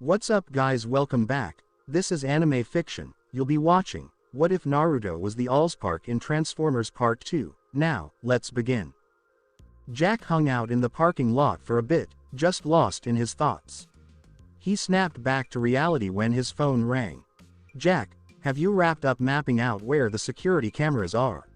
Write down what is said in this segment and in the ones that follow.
What's up guys, welcome back. This is anime fiction. You'll be watching What If Naruto Was the Allspark in Transformers Part 2. Now, let's begin. Jack hung out in the parking lot for a bit, just lost in his thoughts. He snapped back to reality when his phone rang. Jack, have you wrapped up mapping out where the security cameras are?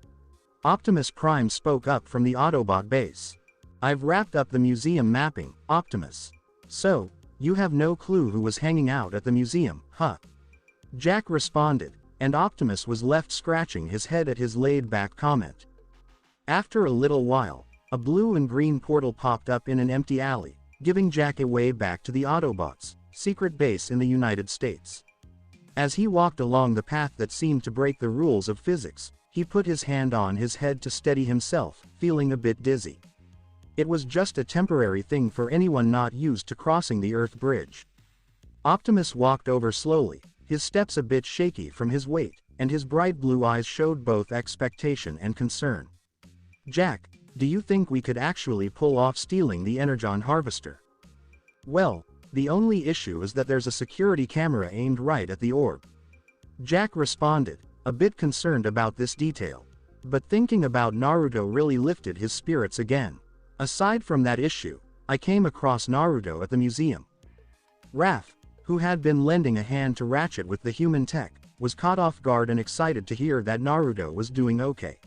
Optimus Prime spoke up from the Autobot base. I've wrapped up the museum mapping, Optimus. So, you have no clue who was hanging out at the museum, huh? Jack responded, and Optimus was left scratching his head at his laid-back comment. After a little while, a blue and green portal popped up in an empty alley, giving Jack a way back to the Autobots' secret base in the United States. As he walked along the path that seemed to break the rules of physics, he put his hand on his head to steady himself, feeling a bit dizzy. It was just a temporary thing for anyone not used to crossing the Earth bridge. Optimus walked over slowly, his steps a bit shaky from his weight, and his bright blue eyes showed both expectation and concern. Jack, do you think we could actually pull off stealing the Energon harvester? Well, the only issue is that there's a security camera aimed right at the orb. Jack responded, a bit concerned about this detail. But thinking about Naruto really lifted his spirits again. Aside from that issue, I came across Naruto at the museum. Raph, who had been lending a hand to Ratchet with the human tech, was caught off guard and excited to hear that Naruto was doing okay.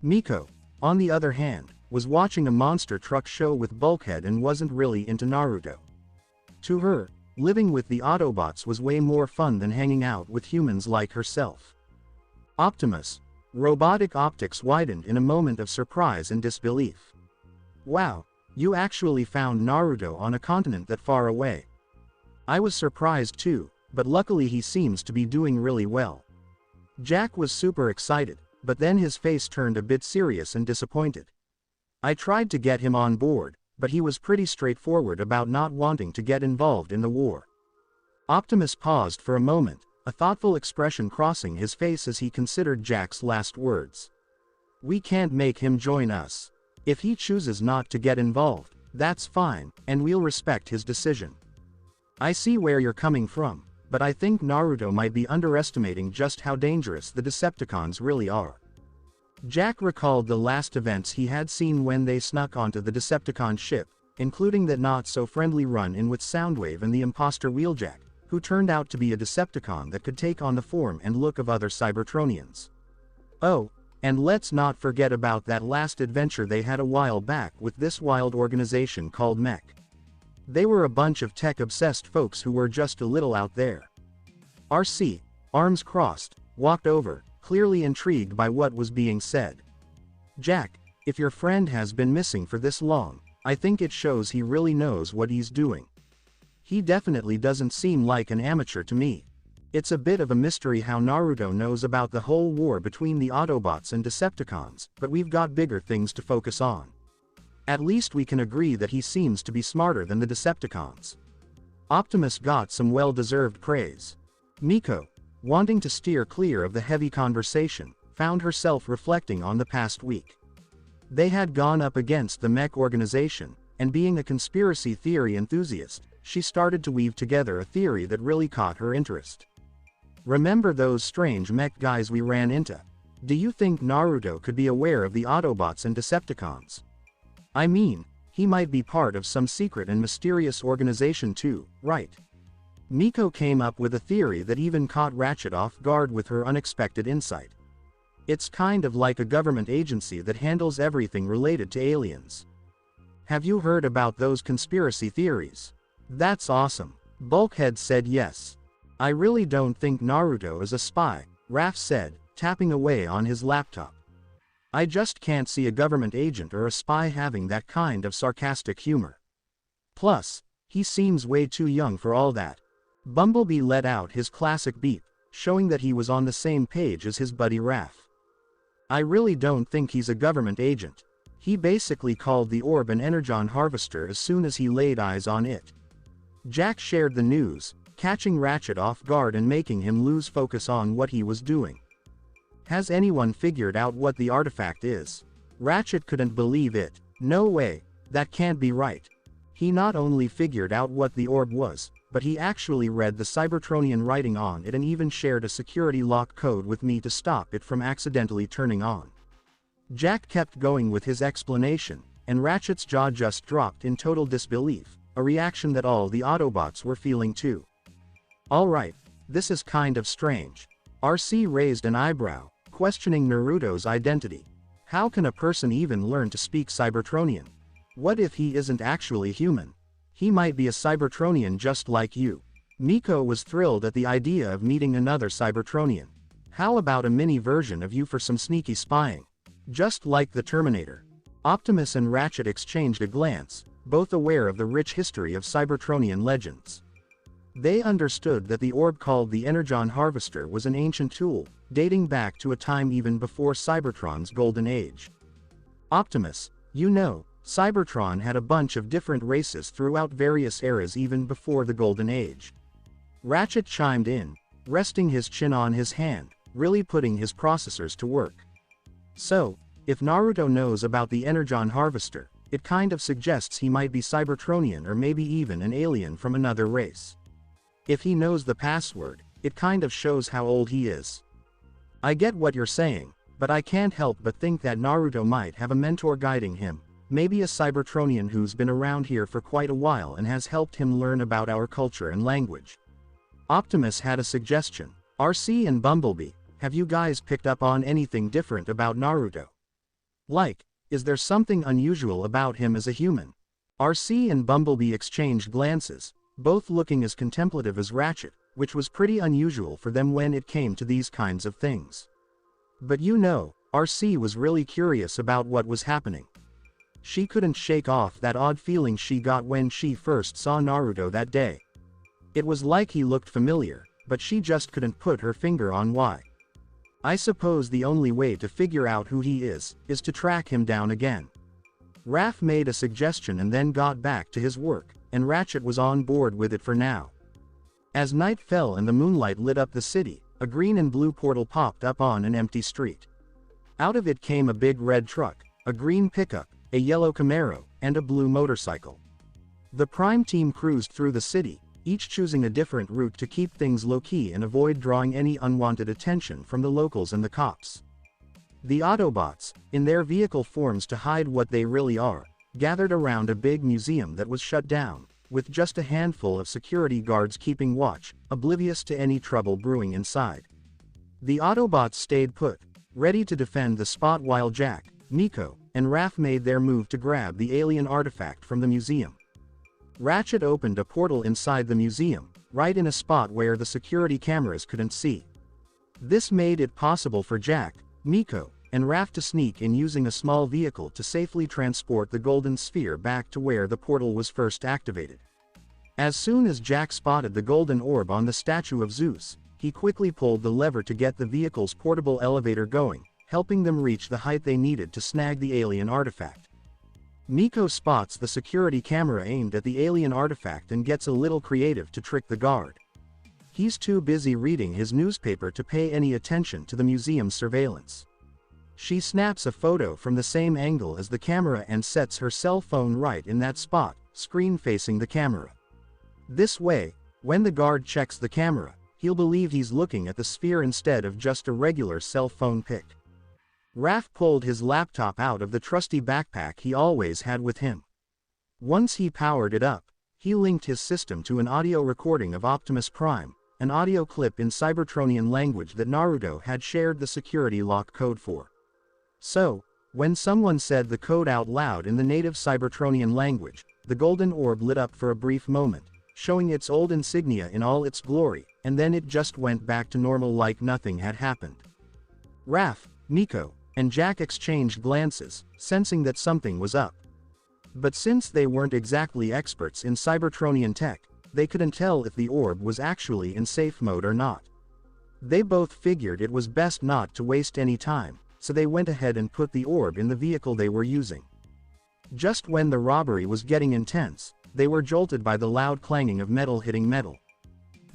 Miko, on the other hand, was watching a monster truck show with Bulkhead and wasn't really into Naruto. To her, living with the Autobots was way more fun than hanging out with humans like herself. Optimus, robotic optics widened in a moment of surprise and disbelief. Wow, you actually found Naruto on a continent that far away. I was surprised too, but luckily he seems to be doing really well. Jack was super excited, but then his face turned a bit serious and disappointed. I tried to get him on board, but he was pretty straightforward about not wanting to get involved in the war. Optimus paused for a moment, a thoughtful expression crossing his face as he considered Jack's last words. We can't make him join us. If he chooses not to get involved, that's fine, and we'll respect his decision. I see where you're coming from, but I think Naruto might be underestimating just how dangerous the Decepticons really are. Jack recalled the last events he had seen when they snuck onto the Decepticon ship, including that not-so-friendly run-in with Soundwave and the imposter Wheeljack, who turned out to be a Decepticon that could take on the form and look of other Cybertronians. Oh, and let's not forget about that last adventure they had a while back with this wild organization called Mech. They were a bunch of tech-obsessed folks who were just a little out there. RC, arms crossed, walked over, clearly intrigued by what was being said. Jack, if your friend has been missing for this long, I think it shows he really knows what he's doing. He definitely doesn't seem like an amateur to me. It's a bit of a mystery how Naruto knows about the whole war between the Autobots and Decepticons, but we've got bigger things to focus on. At least we can agree that he seems to be smarter than the Decepticons. Optimus got some well-deserved praise. Miko, wanting to steer clear of the heavy conversation, found herself reflecting on the past week. They had gone up against the Mech organization, and being a conspiracy theory enthusiast, she started to weave together a theory that really caught her interest. Remember those strange Mech guys we ran into? Do you think Naruto could be aware of the Autobots and Decepticons? I mean, he might be part of some secret and mysterious organization too, right? Miko came up with a theory that even caught Ratchet off guard with her unexpected insight. It's kind of like a government agency that handles everything related to aliens. Have you heard about those conspiracy theories? That's awesome. Bulkhead said yes. I really don't think Naruto is a spy, Raph said, tapping away on his laptop. I just can't see a government agent or a spy having that kind of sarcastic humor. Plus, he seems way too young for all that. Bumblebee let out his classic beep, showing that he was on the same page as his buddy Raph. I really don't think he's a government agent. He basically called the orb an Energon harvester as soon as he laid eyes on it. Jack shared the news, catching Ratchet off guard and making him lose focus on what he was doing. Has anyone figured out what the artifact is? Ratchet couldn't believe it. No way, that can't be right. He not only figured out what the orb was, but he actually read the Cybertronian writing on it and even shared a security lock code with me to stop it from accidentally turning on. Jack kept going with his explanation, and Ratchet's jaw just dropped in total disbelief, a reaction that all the Autobots were feeling too. Alright, this is kind of strange. RC raised an eyebrow, questioning Naruto's identity. How can a person even learn to speak Cybertronian? What if he isn't actually human? He might be a Cybertronian just like you. Miko was thrilled at the idea of meeting another Cybertronian. How about a mini version of you for some sneaky spying? Just like the Terminator. Optimus and Ratchet exchanged a glance, both aware of the rich history of Cybertronian legends. They understood that the orb called the Energon Harvester was an ancient tool, dating back to a time even before Cybertron's golden age. Optimus, you know, Cybertron had a bunch of different races throughout various eras even before the golden age. Ratchet chimed in, resting his chin on his hand, really putting his processors to work. So, if Naruto knows about the Energon Harvester, it kind of suggests he might be Cybertronian or maybe even an alien from another race. If he knows the password, it kind of shows how old he is. I get what you're saying, but I can't help but think that Naruto might have a mentor guiding him, maybe a Cybertronian who's been around here for quite a while and has helped him learn about our culture and language. Optimus had a suggestion. RC and Bumblebee, have you guys picked up on anything different about Naruto? Like, is there something unusual about him as a human? RC and Bumblebee exchanged glances, both looking as contemplative as Ratchet, which was pretty unusual for them when it came to these kinds of things. But you know, RC was really curious about what was happening. She couldn't shake off that odd feeling she got when she first saw Naruto that day. It was like he looked familiar, but she just couldn't put her finger on why. I suppose the only way to figure out who he is to track him down again. Raph made a suggestion and then got back to his work, and Ratchet was on board with it for now. As night fell and the moonlight lit up the city, a green and blue portal popped up on an empty street. Out of it came a big red truck, a green pickup, a yellow Camaro, and a blue motorcycle. The Prime team cruised through the city, each choosing a different route to keep things low-key and avoid drawing any unwanted attention from the locals and the cops. The Autobots, in their vehicle forms to hide what they really are, gathered around a big museum that was shut down, with just a handful of security guards keeping watch, oblivious to any trouble brewing inside. The Autobots stayed put, ready to defend the spot while Jack, Miko, and Raph made their move to grab the alien artifact from the museum. Ratchet opened a portal inside the museum, right in a spot where the security cameras couldn't see. This made it possible for Jack, Miko, and Raph to sneak in using a small vehicle to safely transport the golden sphere back to where the portal was first activated. As soon as Jack spotted the golden orb on the statue of Zeus, he quickly pulled the lever to get the vehicle's portable elevator going, helping them reach the height they needed to snag the alien artifact. Miko spots the security camera aimed at the alien artifact and gets a little creative to trick the guard. He's too busy reading his newspaper to pay any attention to the museum's surveillance. She snaps a photo from the same angle as the camera and sets her cell phone right in that spot, screen facing the camera. This way, when the guard checks the camera, he'll believe he's looking at the sphere instead of just a regular cell phone pic. Raph pulled his laptop out of the trusty backpack he always had with him. Once he powered it up, he linked his system to an audio recording of Optimus Prime, an audio clip in Cybertronian language that Naruto had shared the security lock code for. So, when someone said the code out loud in the native Cybertronian language, the golden orb lit up for a brief moment, showing its old insignia in all its glory, and then it just went back to normal like nothing had happened. Raph, Miko, and Jack exchanged glances, sensing that something was up. But since they weren't exactly experts in Cybertronian tech, they couldn't tell if the orb was actually in safe mode or not. They both figured it was best not to waste any time, so they went ahead and put the orb in the vehicle they were using. Just when the robbery was getting intense, they were jolted by the loud clanging of metal hitting metal.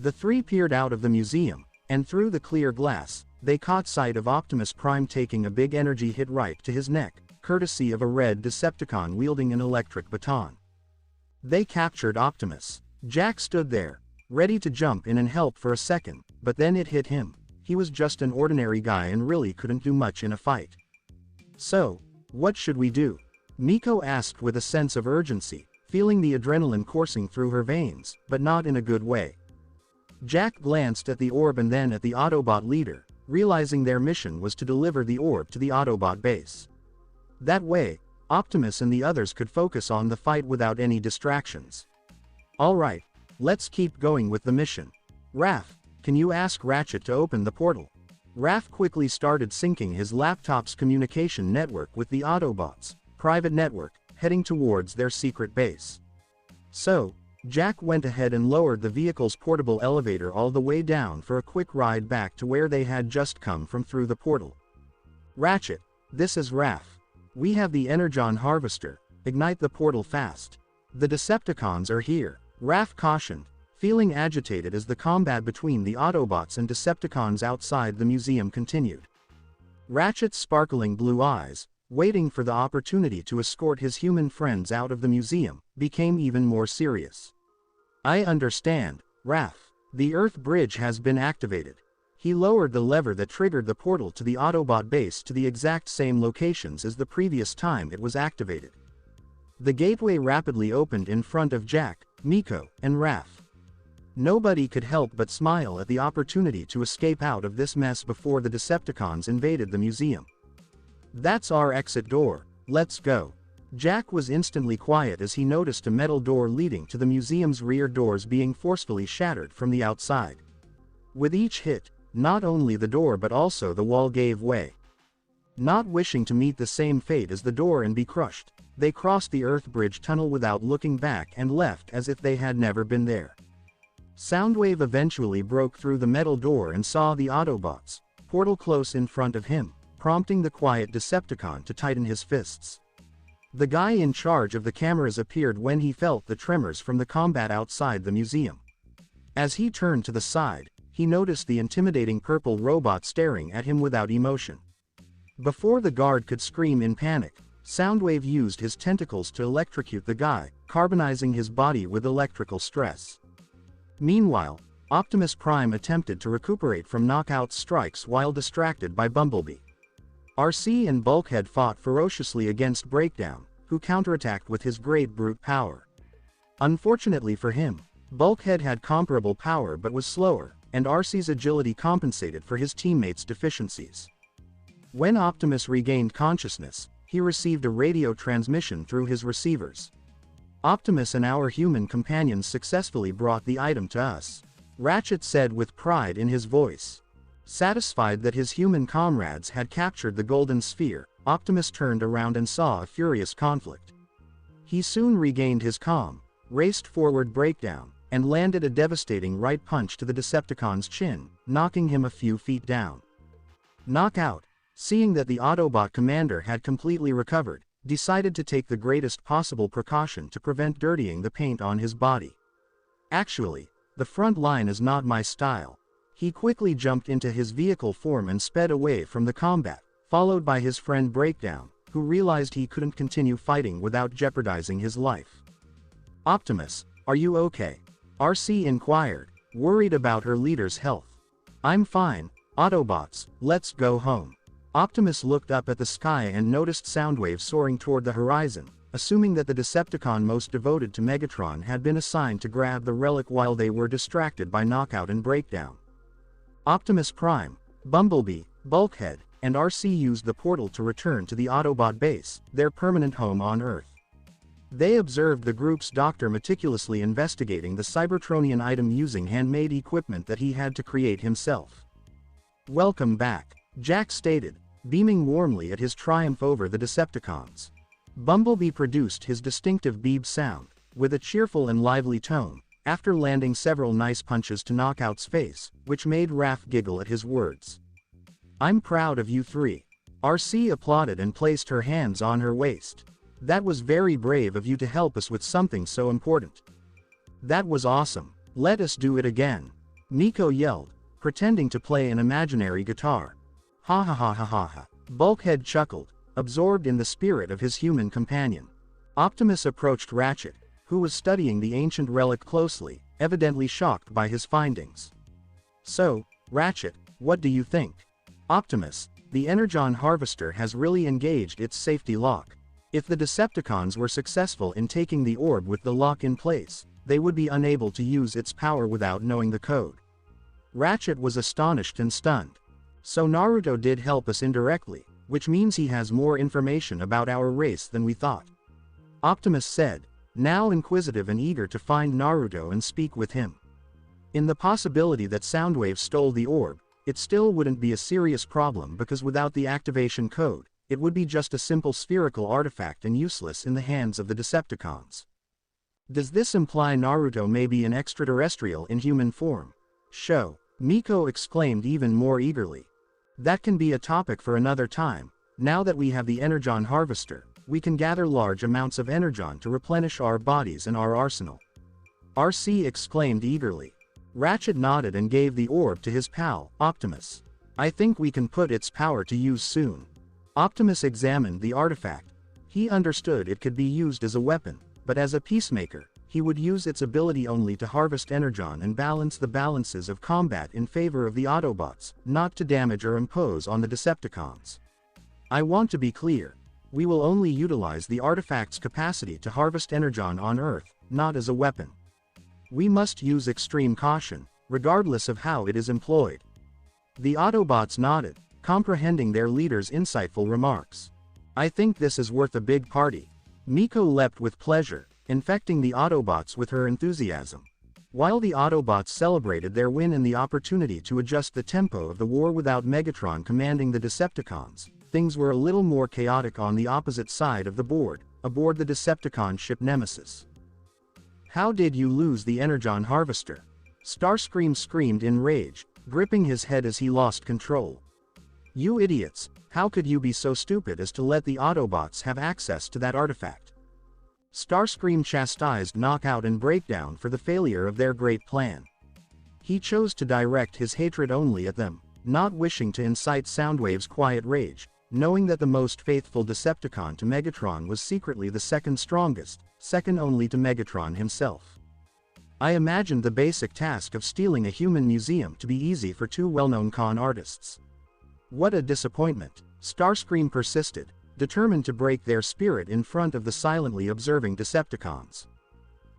The three peered out of the museum, and through the clear glass, they caught sight of Optimus Prime taking a big energy hit right to his neck, courtesy of a red Decepticon wielding an electric baton. They captured Optimus. Jack stood there, ready to jump in and help for a second, but then it hit him. He was just an ordinary guy and really couldn't do much in a fight. So, what should we do? Miko asked with a sense of urgency, feeling the adrenaline coursing through her veins, but not in a good way. Jack glanced at the orb and then at the Autobot leader, realizing their mission was to deliver the orb to the Autobot base. That way, Optimus and the others could focus on the fight without any distractions. Alright, let's keep going with the mission. Raph, can you ask Ratchet to open the portal? Raph quickly started syncing his laptop's communication network with the Autobots' private network, heading towards their secret base. So, Jack went ahead and lowered the vehicle's portable elevator all the way down for a quick ride back to where they had just come from through the portal. Ratchet, this is Raph. We have the Energon harvester, ignite the portal fast. The Decepticons are here, Raph cautioned, feeling agitated as the combat between the Autobots and Decepticons outside the museum continued. Ratchet's sparkling blue eyes, waiting for the opportunity to escort his human friends out of the museum, became even more serious. I understand, Raph. The Earth bridge has been activated. He lowered the lever that triggered the portal to the Autobot base to the exact same locations as the previous time it was activated. The gateway rapidly opened in front of Jack, Miko, and Raph. Nobody could help but smile at the opportunity to escape out of this mess before the Decepticons invaded the museum. That's our exit door, let's go. Jack was instantly quiet as he noticed a metal door leading to the museum's rear doors being forcefully shattered from the outside. With each hit, not only the door but also the wall gave way. Not wishing to meet the same fate as the door and be crushed, they crossed the Earth bridge tunnel without looking back and left as if they had never been there. Soundwave eventually broke through the metal door and saw the Autobots' portal close in front of him, prompting the quiet Decepticon to tighten his fists. The guy in charge of the cameras appeared when he felt the tremors from the combat outside the museum. As he turned to the side, he noticed the intimidating purple robot staring at him without emotion. Before the guard could scream in panic, Soundwave used his tentacles to electrocute the guy, carbonizing his body with electrical stress. Meanwhile, Optimus Prime attempted to recuperate from knockout strikes while distracted by Bumblebee. RC and Bulkhead fought ferociously against Breakdown, who counterattacked with his great brute power. Unfortunately for him, Bulkhead had comparable power but was slower, and RC's agility compensated for his teammates' deficiencies. When Optimus regained consciousness, he received a radio transmission through his receivers. Optimus and our human companions successfully brought the item to us, Ratchet said with pride in his voice. Satisfied that his human comrades had captured the Golden Sphere, Optimus turned around and saw a furious conflict. He soon regained his calm, raced forward Breakdown, and landed a devastating right punch to the Decepticon's chin, knocking him a few feet down. Knockout, seeing that the Autobot commander had completely recovered, decided to take the greatest possible precaution to prevent dirtying the paint on his body. Actually, the front line is not my style. He quickly jumped into his vehicle form and sped away from the combat, followed by his friend Breakdown, who realized he couldn't continue fighting without jeopardizing his life. Optimus, are you okay? RC inquired, worried about her leader's health. I'm fine, Autobots, let's go home. Optimus looked up at the sky and noticed Soundwave soaring toward the horizon, assuming that the Decepticon most devoted to Megatron had been assigned to grab the relic while they were distracted by Knockout and Breakdown. Optimus Prime, Bumblebee, Bulkhead, and RC used the portal to return to the Autobot base, their permanent home on Earth. They observed the group's doctor meticulously investigating the Cybertronian item using handmade equipment that he had to create himself. Welcome back, Jack stated, beaming warmly at his triumph over the Decepticons. Bumblebee produced his distinctive beep sound, with a cheerful and lively tone, after landing several nice punches to Knockout's face, which made Raph giggle at his words. I'm proud of you three. RC applauded and placed her hands on her waist. That was very brave of you to help us with something so important. That was awesome. Let us do it again. Miko yelled, pretending to play an imaginary guitar. Ha ha ha ha ha ha. Bulkhead chuckled, absorbed in the spirit of his human companion. Optimus approached Ratchet, who was studying the ancient relic closely, evidently shocked by his findings. So, Ratchet, what do you think? Optimus, the Energon harvester has really engaged its safety lock. If the Decepticons were successful in taking the orb with the lock in place, they would be unable to use its power without knowing the code. Ratchet was astonished and stunned. So Naruto did help us indirectly, which means he has more information about our race than we thought. Optimus said, now inquisitive and eager to find Naruto and speak with him. In the possibility that Soundwave stole the orb, it still wouldn't be a serious problem because without the activation code, it would be just a simple spherical artifact and useless in the hands of the Decepticons. Does this imply Naruto may be an extraterrestrial in human form? Show, Miko exclaimed even more eagerly. That can be a topic for another time. Now that we have the Energon harvester, we can gather large amounts of Energon to replenish our bodies and our arsenal. RC exclaimed eagerly. Ratchet nodded and gave the orb to his pal, Optimus. I think we can put its power to use soon. Optimus examined the artifact. He understood it could be used as a weapon, but as a peacemaker, he would use its ability only to harvest Energon and balance the balances of combat in favor of the Autobots, not to damage or impose on the Decepticons. I want to be clear. We will only utilize the artifact's capacity to harvest Energon on Earth, not as a weapon. We must use extreme caution, regardless of how it is employed. The Autobots nodded, comprehending their leader's insightful remarks. I think this is worth a big party. Miko leapt with pleasure, infecting the Autobots with her enthusiasm. While the Autobots celebrated their win and the opportunity to adjust the tempo of the war without Megatron commanding the Decepticons, things were a little more chaotic on the opposite side of the board, aboard the Decepticon ship Nemesis. How did you lose the Energon harvester? Starscream screamed in rage, gripping his head as he lost control. You idiots, how could you be so stupid as to let the Autobots have access to that artifact? Starscream chastised Knockout and Breakdown for the failure of their great plan. He chose to direct his hatred only at them, not wishing to incite Soundwave's quiet rage, knowing that the most faithful Decepticon to Megatron was secretly the second strongest, second only to Megatron himself. I imagined the basic task of stealing a human museum to be easy for two well-known con artists. What a disappointment, Starscream persisted, determined to break their spirit in front of the silently observing Decepticons.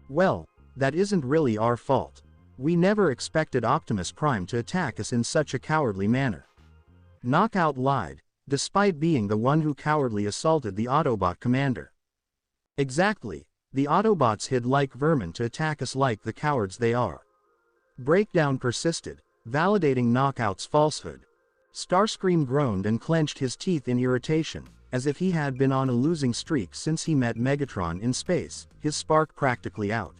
Well, that isn't really our fault. We never expected Optimus Prime to attack us in such a cowardly manner. Knockout lied, despite being the one who cowardly assaulted the Autobot commander. Exactly, the Autobots hid like vermin to attack us like the cowards they are. Breakdown persisted, validating Knockout's falsehood. Starscream groaned and clenched his teeth in irritation, as if he had been on a losing streak since he met Megatron in space, his spark practically out.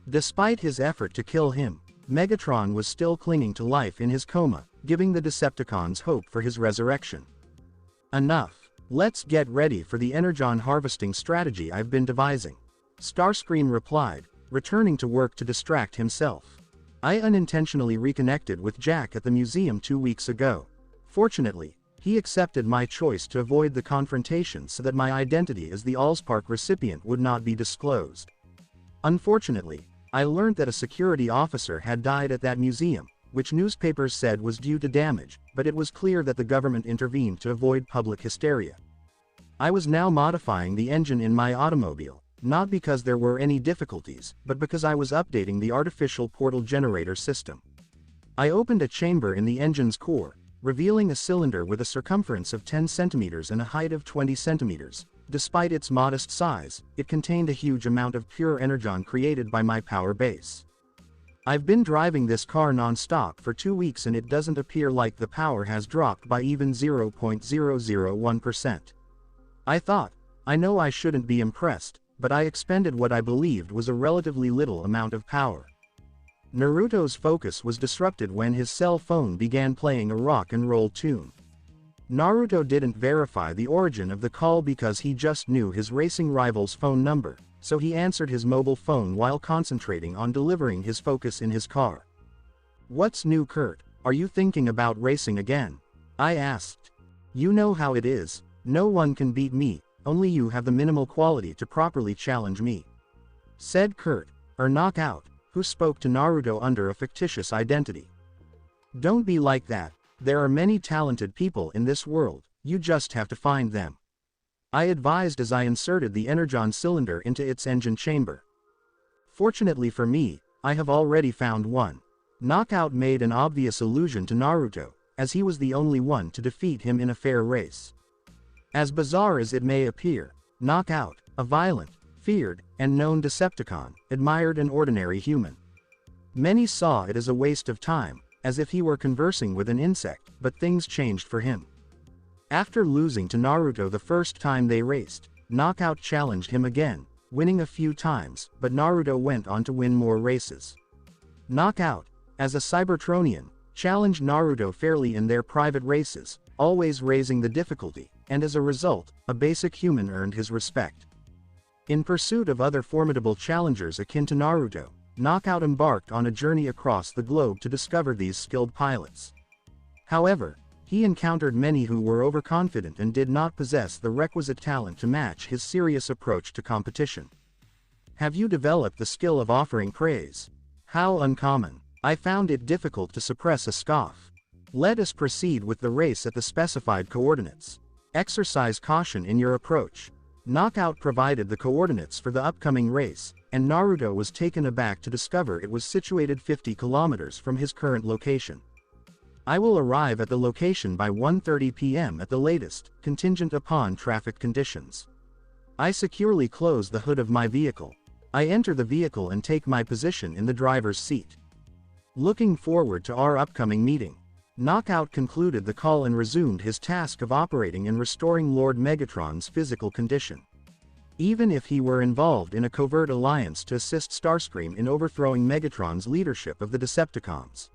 Despite his effort to kill him, Megatron was still clinging to life in his coma, giving the Decepticons hope for his resurrection. Enough. Let's get ready for the Energon harvesting strategy I've been devising. Starscream replied, returning to work to distract himself. I unintentionally reconnected with Jack at the museum 2 weeks ago. Fortunately, he accepted my choice to avoid the confrontation so that my identity as the Allspark recipient would not be disclosed. Unfortunately, I learned that a security officer had died at that museum, which newspapers said was due to damage, but it was clear that the government intervened to avoid public hysteria. I was now modifying the engine in my automobile, not because there were any difficulties, but because I was updating the artificial portal generator system. I opened a chamber in the engine's core, revealing a cylinder with a circumference of 10 centimeters and a height of 20 centimeters. Despite its modest size, it contained a huge amount of pure energon created by my power base. I've been driving this car non-stop for 2 weeks and it doesn't appear like the power has dropped by even 0.001%. I thought, I know I shouldn't be impressed, but I expended what I believed was a relatively little amount of power. Naruto's focus was disrupted when his cell phone began playing a rock and roll tune. Naruto didn't verify the origin of the call because he just knew his racing rival's phone number, so he answered his mobile phone while concentrating on delivering his focus in his car. What's new, Kurt? Are you thinking about racing again? I asked. You know how it is, no one can beat me, only you have the minimal quality to properly challenge me. Said Kurt, or Knockout, who spoke to Naruto under a fictitious identity. Don't be like that. There are many talented people in this world, you just have to find them. I advised as I inserted the energon cylinder into its engine chamber. Fortunately for me, I have already found one. Knockout made an obvious allusion to Naruto, as he was the only one to defeat him in a fair race. As bizarre as it may appear, Knockout, a violent, feared, and known Decepticon, admired an ordinary human. Many saw it as a waste of time, as if he were conversing with an insect, but things changed for him. After losing to Naruto the first time they raced, Knockout challenged him again, winning a few times, but Naruto went on to win more races. Knockout, as a Cybertronian, challenged Naruto fairly in their private races, always raising the difficulty, and as a result, a basic human earned his respect. In pursuit of other formidable challengers akin to Naruto, Knockout embarked on a journey across the globe to discover these skilled pilots. However, he encountered many who were overconfident and did not possess the requisite talent to match his serious approach to competition. Have you developed the skill of offering praise? How uncommon. I found it difficult to suppress a scoff. Let us proceed with the race at the specified coordinates. Exercise caution in your approach. Knockout provided the coordinates for the upcoming race, and Naruto was taken aback to discover it was situated 50 kilometers from his current location. I will arrive at the location by 1:30 p.m. at the latest, contingent upon traffic conditions. I securely close the hood of my vehicle. I enter the vehicle and take my position in the driver's seat. Looking forward to our upcoming meeting. Knockout concluded the call and resumed his task of operating and restoring Lord Megatron's physical condition. Even if he were involved in a covert alliance to assist Starscream in overthrowing Megatron's leadership of the Decepticons.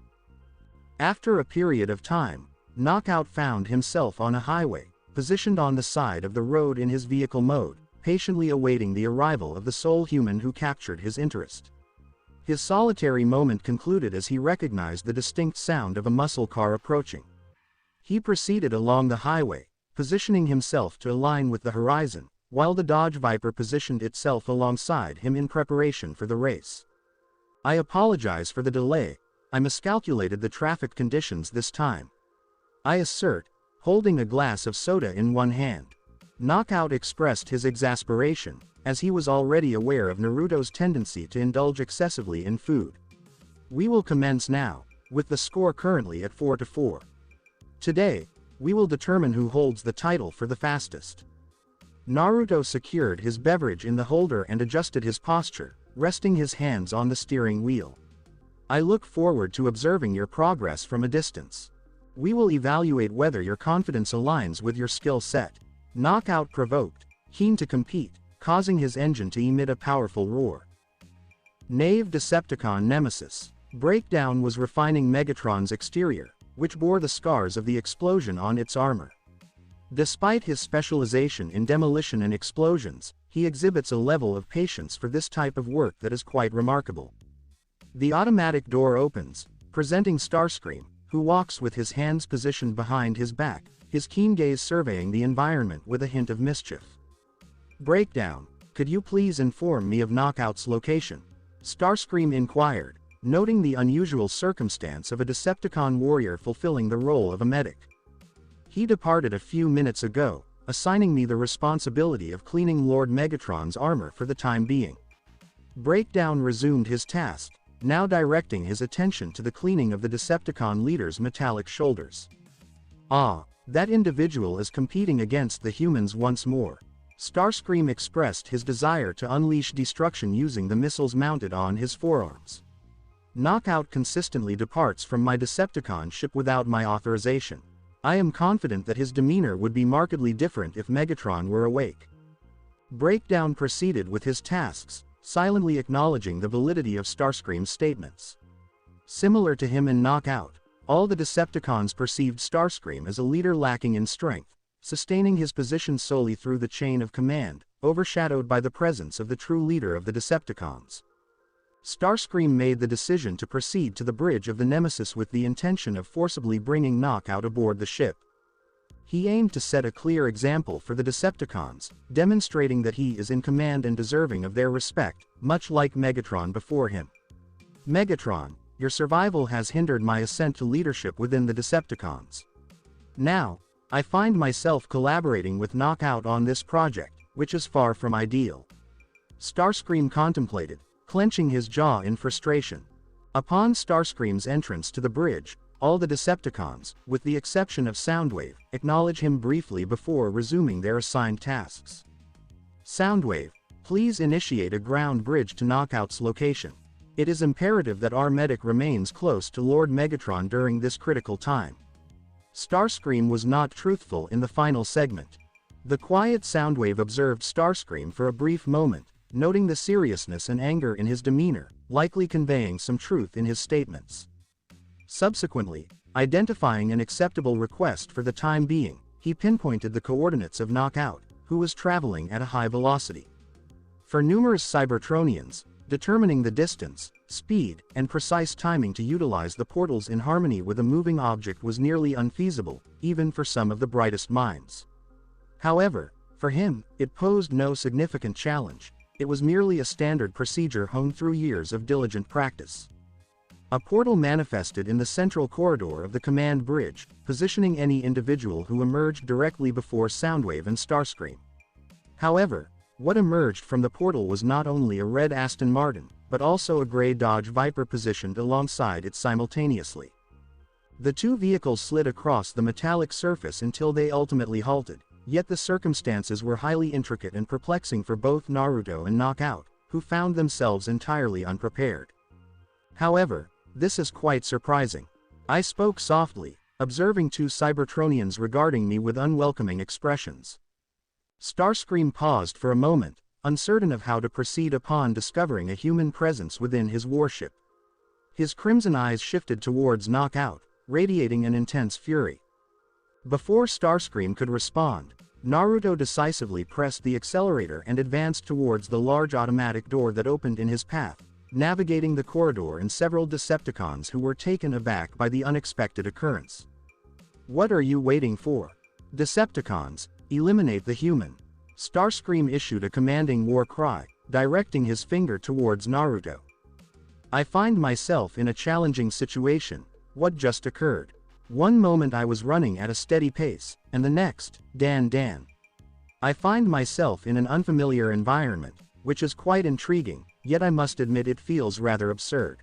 After a period of time, Knockout found himself on a highway, positioned on the side of the road in his vehicle mode, patiently awaiting the arrival of the sole human who captured his interest. His solitary moment concluded as he recognized the distinct sound of a muscle car approaching. He proceeded along the highway, positioning himself to align with the horizon, while the Dodge Viper positioned itself alongside him in preparation for the race. I apologize for the delay, I miscalculated the traffic conditions this time. I assert, holding a glass of soda in one hand. Knockout expressed his exasperation, as he was already aware of Naruto's tendency to indulge excessively in food. We will commence now, with the score currently at 4-4. Today, we will determine who holds the title for the fastest. Naruto secured his beverage in the holder and adjusted his posture, resting his hands on the steering wheel. I look forward to observing your progress from a distance. We will evaluate whether your confidence aligns with your skill set. Knockout provoked, keen to compete, causing his engine to emit a powerful roar. Knave Decepticon Nemesis. Breakdown was refining Megatron's exterior, which bore the scars of the explosion on its armor. Despite his specialization in demolition and explosions, he exhibits a level of patience for this type of work that is quite remarkable. The automatic door opens, presenting Starscream, who walks with his hands positioned behind his back, his keen gaze surveying the environment with a hint of mischief. Breakdown, could you please inform me of Knockout's location? Starscream inquired, noting the unusual circumstance of a Decepticon warrior fulfilling the role of a medic. He departed a few minutes ago, assigning me the responsibility of cleaning Lord Megatron's armor for the time being. Breakdown resumed his task, now directing his attention to the cleaning of the Decepticon leader's metallic shoulders. Ah, that individual is competing against the humans once more. Starscream expressed his desire to unleash destruction using the missiles mounted on his forearms. Knockout consistently departs from my Decepticon ship without my authorization. I am confident that his demeanor would be markedly different if Megatron were awake. Breakdown proceeded with his tasks, silently acknowledging the validity of Starscream's statements. Similar to him in Knockout, all the Decepticons perceived Starscream as a leader lacking in strength, sustaining his position solely through the chain of command, overshadowed by the presence of the true leader of the Decepticons. Starscream made the decision to proceed to the bridge of the Nemesis with the intention of forcibly bringing Knockout aboard the ship. He aimed to set a clear example for the Decepticons, demonstrating that he is in command and deserving of their respect, much like Megatron before him. Megatron, your survival has hindered my ascent to leadership within the Decepticons. Now, I find myself collaborating with Knockout on this project, which is far from ideal. Starscream contemplated, clenching his jaw in frustration. Upon Starscream's entrance to the bridge, all the Decepticons, with the exception of Soundwave, acknowledge him briefly before resuming their assigned tasks. Soundwave, please initiate a ground bridge to Knockout's location. It is imperative that our medic remains close to Lord Megatron during this critical time. Starscream was not truthful in the final segment. The quiet Soundwave observed Starscream for a brief moment, noting the seriousness and anger in his demeanor, likely conveying some truth in his statements. Subsequently, identifying an acceptable request for the time being, he pinpointed the coordinates of Knockout, who was traveling at a high velocity. For numerous Cybertronians, determining the distance, speed, and precise timing to utilize the portals in harmony with a moving object was nearly unfeasible, even for some of the brightest minds. However, for him, it posed no significant challenge. It was merely a standard procedure honed through years of diligent practice. A portal manifested in the central corridor of the command bridge, positioning any individual who emerged directly before Soundwave and Starscream. However, what emerged from the portal was not only a red Aston Martin, but also a gray Dodge Viper positioned alongside it simultaneously. The two vehicles slid across the metallic surface until they ultimately halted, yet the circumstances were highly intricate and perplexing for both Naruto and Knockout, who found themselves entirely unprepared. However, this is quite surprising. I spoke softly, observing two Cybertronians regarding me with unwelcoming expressions. Starscream paused for a moment, uncertain of how to proceed upon discovering a human presence within his warship. His crimson eyes shifted towards Knockout, radiating an intense fury. Before Starscream could respond, Naruto decisively pressed the accelerator and advanced towards the large automatic door that opened in his path, navigating the corridor and several Decepticons who were taken aback by the unexpected occurrence. What are you waiting for? Decepticons, eliminate the human. Starscream issued a commanding war cry, directing his finger towards Naruto. I find myself in a challenging situation. What just occurred? One moment I was running at a steady pace, and the next, Dan. I find myself in an unfamiliar environment, which is quite intriguing, yet I must admit it feels rather absurd.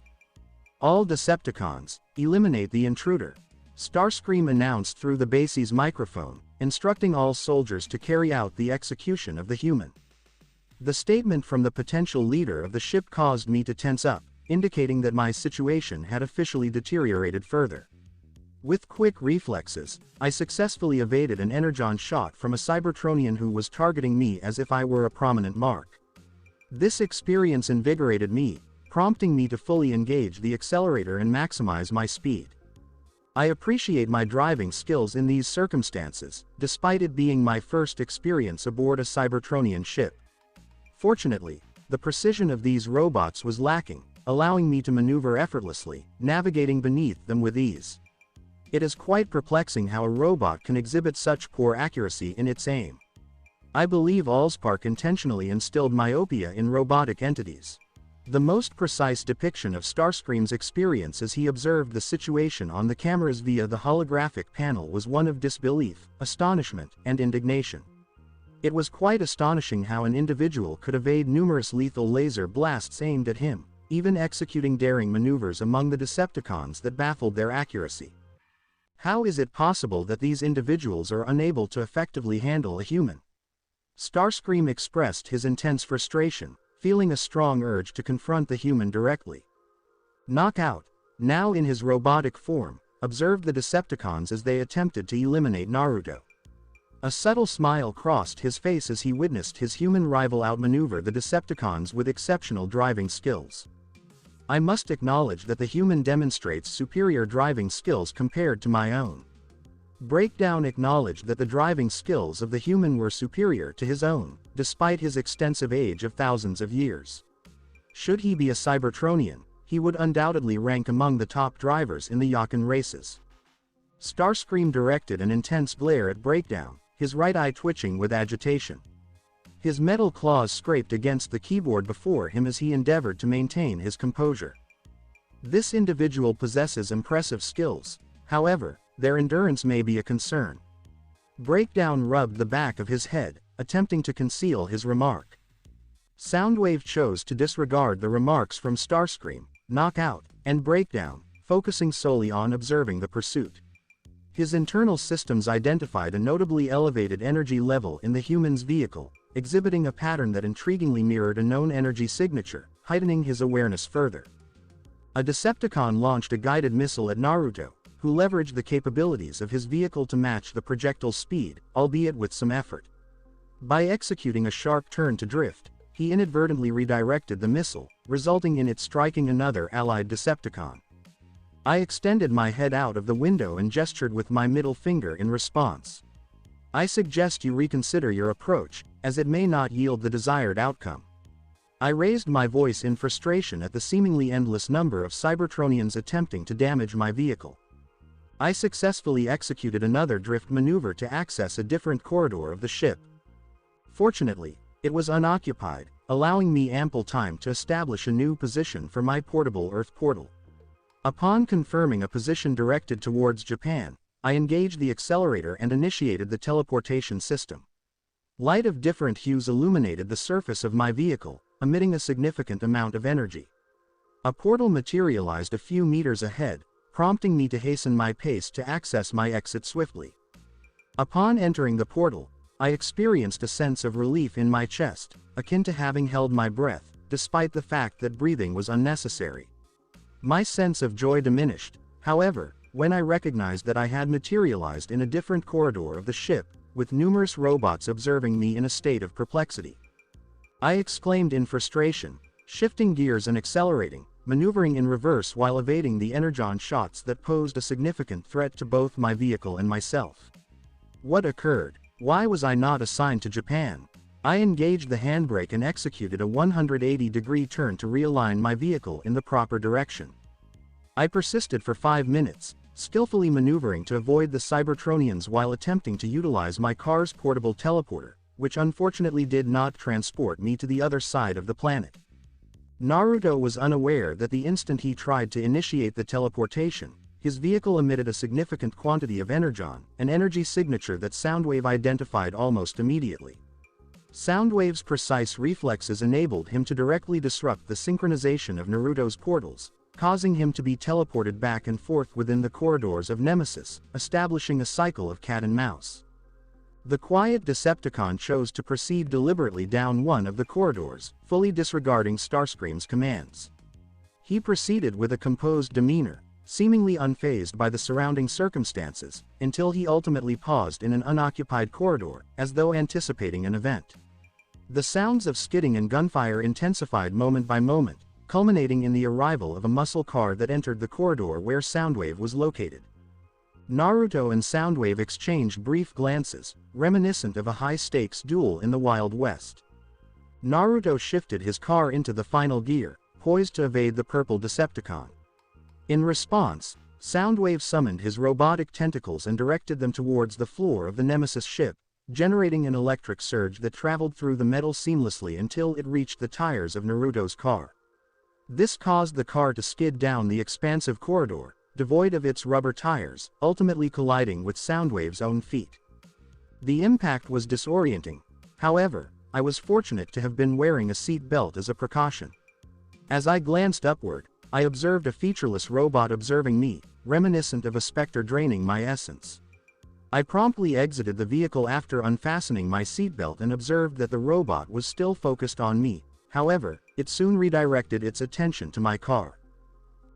All Decepticons, eliminate the intruder. Starscream announced through the base's microphone, instructing all soldiers to carry out the execution of the human. The statement from the potential leader of the ship caused me to tense up, indicating that my situation had officially deteriorated further. With quick reflexes, I successfully evaded an energon shot from a Cybertronian who was targeting me as if I were a prominent mark. This experience invigorated me, prompting me to fully engage the accelerator and maximize my speed. I appreciate my driving skills in these circumstances, despite it being my first experience aboard a Cybertronian ship. Fortunately, the precision of these robots was lacking, allowing me to maneuver effortlessly, navigating beneath them with ease. It is quite perplexing how a robot can exhibit such poor accuracy in its aim. I believe Allspark intentionally instilled myopia in robotic entities. The most precise depiction of Starscream's experience as he observed the situation on the cameras via the holographic panel was one of disbelief, astonishment, and indignation. It was quite astonishing how an individual could evade numerous lethal laser blasts aimed at him, even executing daring maneuvers among the Decepticons that baffled their accuracy. How is it possible that these individuals are unable to effectively handle a human? Starscream expressed his intense frustration, feeling a strong urge to confront the human directly. Knockout, now in his robotic form, observed the Decepticons as they attempted to eliminate Naruto. A subtle smile crossed his face as he witnessed his human rival outmaneuver the Decepticons with exceptional driving skills. I must acknowledge that the human demonstrates superior driving skills compared to my own. Breakdown acknowledged that the driving skills of the human were superior to his own, despite his extensive age of thousands of years. Should he be a Cybertronian, he would undoubtedly rank among the top drivers in the Yakan races. Starscream directed an intense glare at Breakdown, his right eye twitching with agitation. His metal claws scraped against the keyboard before him as he endeavored to maintain his composure. This individual possesses impressive skills, however, their endurance may be a concern. Breakdown rubbed the back of his head, attempting to conceal his remark. Soundwave chose to disregard the remarks from Starscream, Knockout, and Breakdown, focusing solely on observing the pursuit. His internal systems identified a notably elevated energy level in the human's vehicle, exhibiting a pattern that intriguingly mirrored a known energy signature, heightening his awareness further. A Decepticon launched a guided missile at Naruto, who leveraged the capabilities of his vehicle to match the projectile speed, albeit with some effort. By executing a sharp turn to drift, he inadvertently redirected the missile, resulting in it striking another allied Decepticon. I extended my head out of the window and gestured with my middle finger in response. I suggest you reconsider your approach, as it may not yield the desired outcome. I raised my voice in frustration at the seemingly endless number of Cybertronians attempting to damage my vehicle. I successfully executed another drift maneuver to access a different corridor of the ship. Fortunately, it was unoccupied, allowing me ample time to establish a new position for my portable Earth portal. Upon confirming a position directed towards Japan, I engaged the accelerator and initiated the teleportation system. Light of different hues illuminated the surface of my vehicle, emitting a significant amount of energy. A portal materialized a few meters ahead, prompting me to hasten my pace to access my exit swiftly. Upon entering the portal, I experienced a sense of relief in my chest, akin to having held my breath, despite the fact that breathing was unnecessary. My sense of joy diminished, however, when I recognized that I had materialized in a different corridor of the ship, with numerous robots observing me in a state of perplexity. I exclaimed in frustration, shifting gears and accelerating, maneuvering in reverse while evading the energon shots that posed a significant threat to both my vehicle and myself. What occurred? Why was I not assigned to Japan? I engaged the handbrake and executed a 180-degree turn to realign my vehicle in the proper direction. I persisted for 5 minutes, skillfully maneuvering to avoid the Cybertronians while attempting to utilize my car's portable teleporter, which unfortunately did not transport me to the other side of the planet. Naruto was unaware that the instant he tried to initiate the teleportation, his vehicle emitted a significant quantity of energon, an energy signature that Soundwave identified almost immediately. Soundwave's precise reflexes enabled him to directly disrupt the synchronization of Naruto's portals, causing him to be teleported back and forth within the corridors of Nemesis, establishing a cycle of cat and mouse. The quiet Decepticon chose to proceed deliberately down one of the corridors, fully disregarding Starscream's commands. He proceeded with a composed demeanor, seemingly unfazed by the surrounding circumstances, until he ultimately paused in an unoccupied corridor, as though anticipating an event. The sounds of skidding and gunfire intensified moment by moment, culminating in the arrival of a muscle car that entered the corridor where Soundwave was located. Naruto and Soundwave exchanged brief glances, reminiscent of a high-stakes duel in the Wild West. Naruto shifted his car into the final gear, poised to evade the purple Decepticon. In response, Soundwave summoned his robotic tentacles and directed them towards the floor of the Nemesis ship, generating an electric surge that traveled through the metal seamlessly until it reached the tires of Naruto's car. This caused the car to skid down the expansive corridor, devoid of its rubber tires, ultimately colliding with Soundwave's own feet. The impact was disorienting. However, I was fortunate to have been wearing a seat belt as a precaution. As I glanced upward, I observed a featureless robot observing me, reminiscent of a specter draining my essence. I promptly exited the vehicle after unfastening my seatbelt and observed that the robot was still focused on me. However, it soon redirected its attention to my car.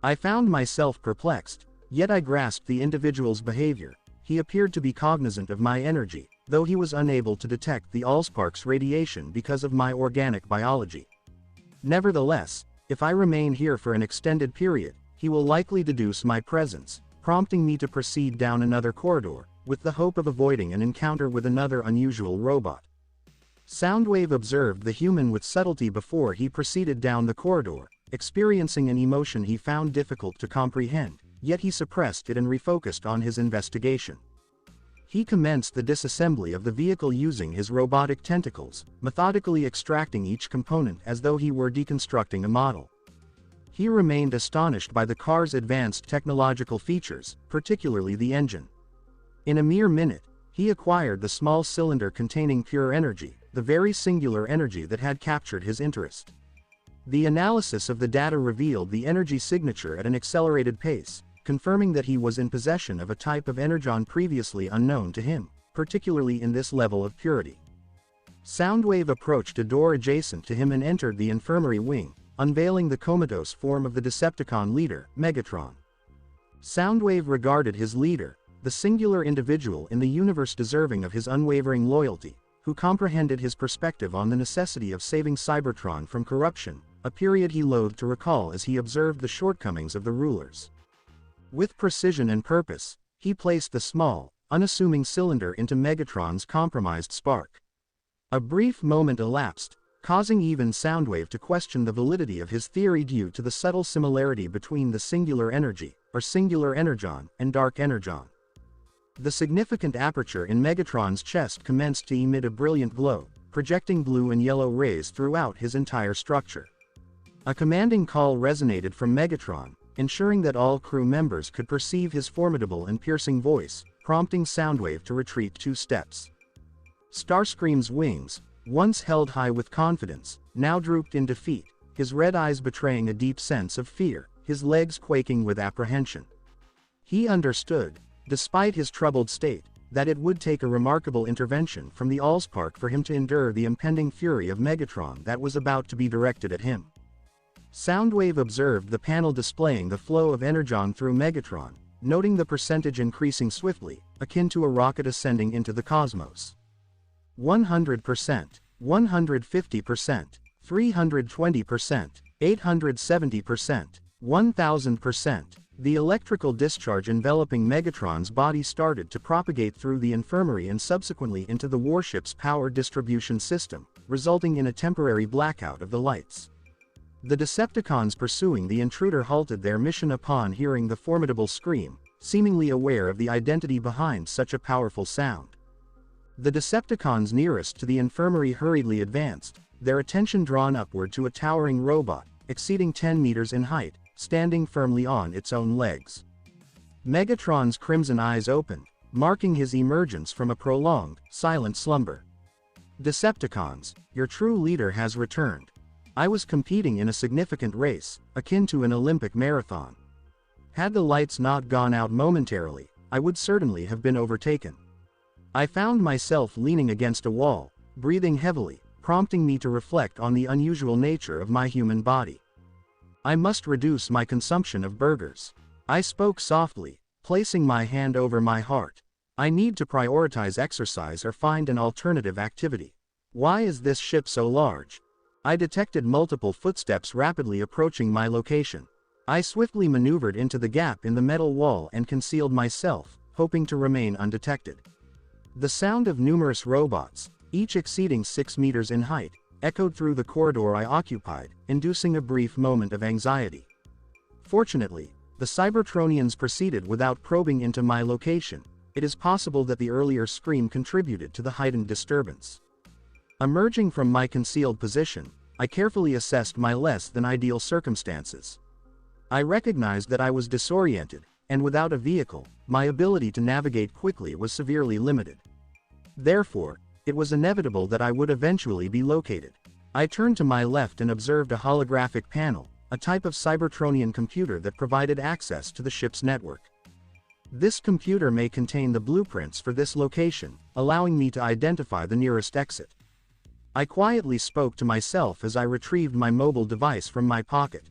I found myself perplexed, yet I grasped the individual's behavior. He appeared to be cognizant of my energy, though he was unable to detect the Allspark's radiation because of my organic biology. Nevertheless, if I remain here for an extended period, he will likely deduce my presence, prompting me to proceed down another corridor, with the hope of avoiding an encounter with another unusual robot. Soundwave observed the human with subtlety before he proceeded down the corridor, experiencing an emotion he found difficult to comprehend, yet he suppressed it and refocused on his investigation. He commenced the disassembly of the vehicle using his robotic tentacles, methodically extracting each component as though he were deconstructing a model. He remained astonished by the car's advanced technological features, particularly the engine. In a mere minute, he acquired the small cylinder containing pure energy, the very singular energy that had captured his interest. The analysis of the data revealed the energy signature at an accelerated pace, confirming that he was in possession of a type of energon previously unknown to him, particularly in this level of purity. Soundwave approached a door adjacent to him and entered the infirmary wing, unveiling the comatose form of the Decepticon leader, Megatron. Soundwave regarded his leader, the singular individual in the universe deserving of his unwavering loyalty, who comprehended his perspective on the necessity of saving Cybertron from corruption, a period he loathed to recall as he observed the shortcomings of the rulers. With precision and purpose, he placed the small, unassuming cylinder into Megatron's compromised spark. A brief moment elapsed, causing even Soundwave to question the validity of his theory due to the subtle similarity between the singular energy, or singular energon, and dark energon. The significant aperture in Megatron's chest commenced to emit a brilliant glow, projecting blue and yellow rays throughout his entire structure. A commanding call resonated from Megatron, ensuring that all crew members could perceive his formidable and piercing voice, prompting Soundwave to retreat 2 steps. Starscream's wings, once held high with confidence, now drooped in defeat, his red eyes betraying a deep sense of fear, his legs quaking with apprehension. He understood, despite his troubled state, that it would take a remarkable intervention from the Allspark for him to endure the impending fury of Megatron that was about to be directed at him. Soundwave observed the panel displaying the flow of energon through Megatron, noting the percentage increasing swiftly, akin to a rocket ascending into the cosmos. 100%, 150%, 320%, 870%, 1000%. The electrical discharge enveloping Megatron's body started to propagate through the infirmary and subsequently into the warship's power distribution system, resulting in a temporary blackout of the lights. The Decepticons pursuing the intruder halted their mission upon hearing the formidable scream, seemingly aware of the identity behind such a powerful sound. The Decepticons nearest to the infirmary hurriedly advanced, their attention drawn upward to a towering robot, exceeding 10 meters in height, standing firmly on its own legs. Megatron's crimson eyes opened, marking his emergence from a prolonged, silent slumber. Decepticons, your true leader has returned. I was competing in a significant race, akin to an Olympic marathon. Had the lights not gone out momentarily, I would certainly have been overtaken. I found myself leaning against a wall, breathing heavily, prompting me to reflect on the unusual nature of my human body. I must reduce my consumption of burgers. I spoke softly, placing my hand over my heart. I need to prioritize exercise or find an alternative activity. Why is this ship so large? I detected multiple footsteps rapidly approaching my location. I swiftly maneuvered into the gap in the metal wall and concealed myself, hoping to remain undetected. The sound of numerous robots, each exceeding 6 meters in height, echoed through the corridor I occupied, inducing a brief moment of anxiety. Fortunately, the Cybertronians proceeded without probing into my location. It is possible that the earlier scream contributed to the heightened disturbance. Emerging from my concealed position, I carefully assessed my less than ideal circumstances. I recognized that I was disoriented, and without a vehicle, my ability to navigate quickly was severely limited. Therefore, it was inevitable that I would eventually be located. I turned to my left and observed a holographic panel, a type of Cybertronian computer that provided access to the ship's network. This computer may contain the blueprints for this location, allowing me to identify the nearest exit. I quietly spoke to myself as I retrieved my mobile device from my pocket.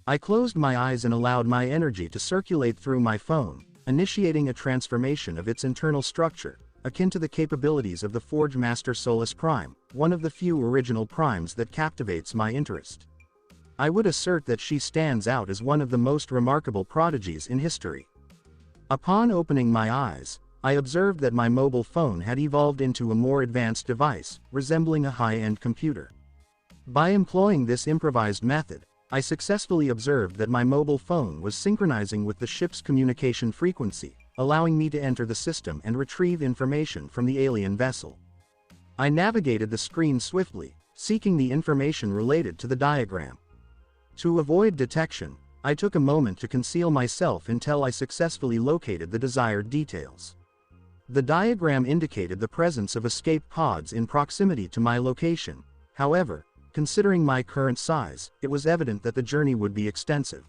I closed my eyes and allowed my energy to circulate through my phone, initiating a transformation of its internal structure, akin to the capabilities of the Forge Master Solus Prime, one of the few original primes that captivates my interest. I would assert that she stands out as one of the most remarkable prodigies in history. Upon opening my eyes, I observed that my mobile phone had evolved into a more advanced device, resembling a high-end computer. By employing this improvised method, I successfully observed that my mobile phone was synchronizing with the ship's communication frequency, allowing me to enter the system and retrieve information from the alien vessel. I navigated the screen swiftly, seeking the information related to the diagram. To avoid detection, I took a moment to conceal myself until I successfully located the desired details. The diagram indicated the presence of escape pods in proximity to my location. However, considering my current size, it was evident that the journey would be extensive.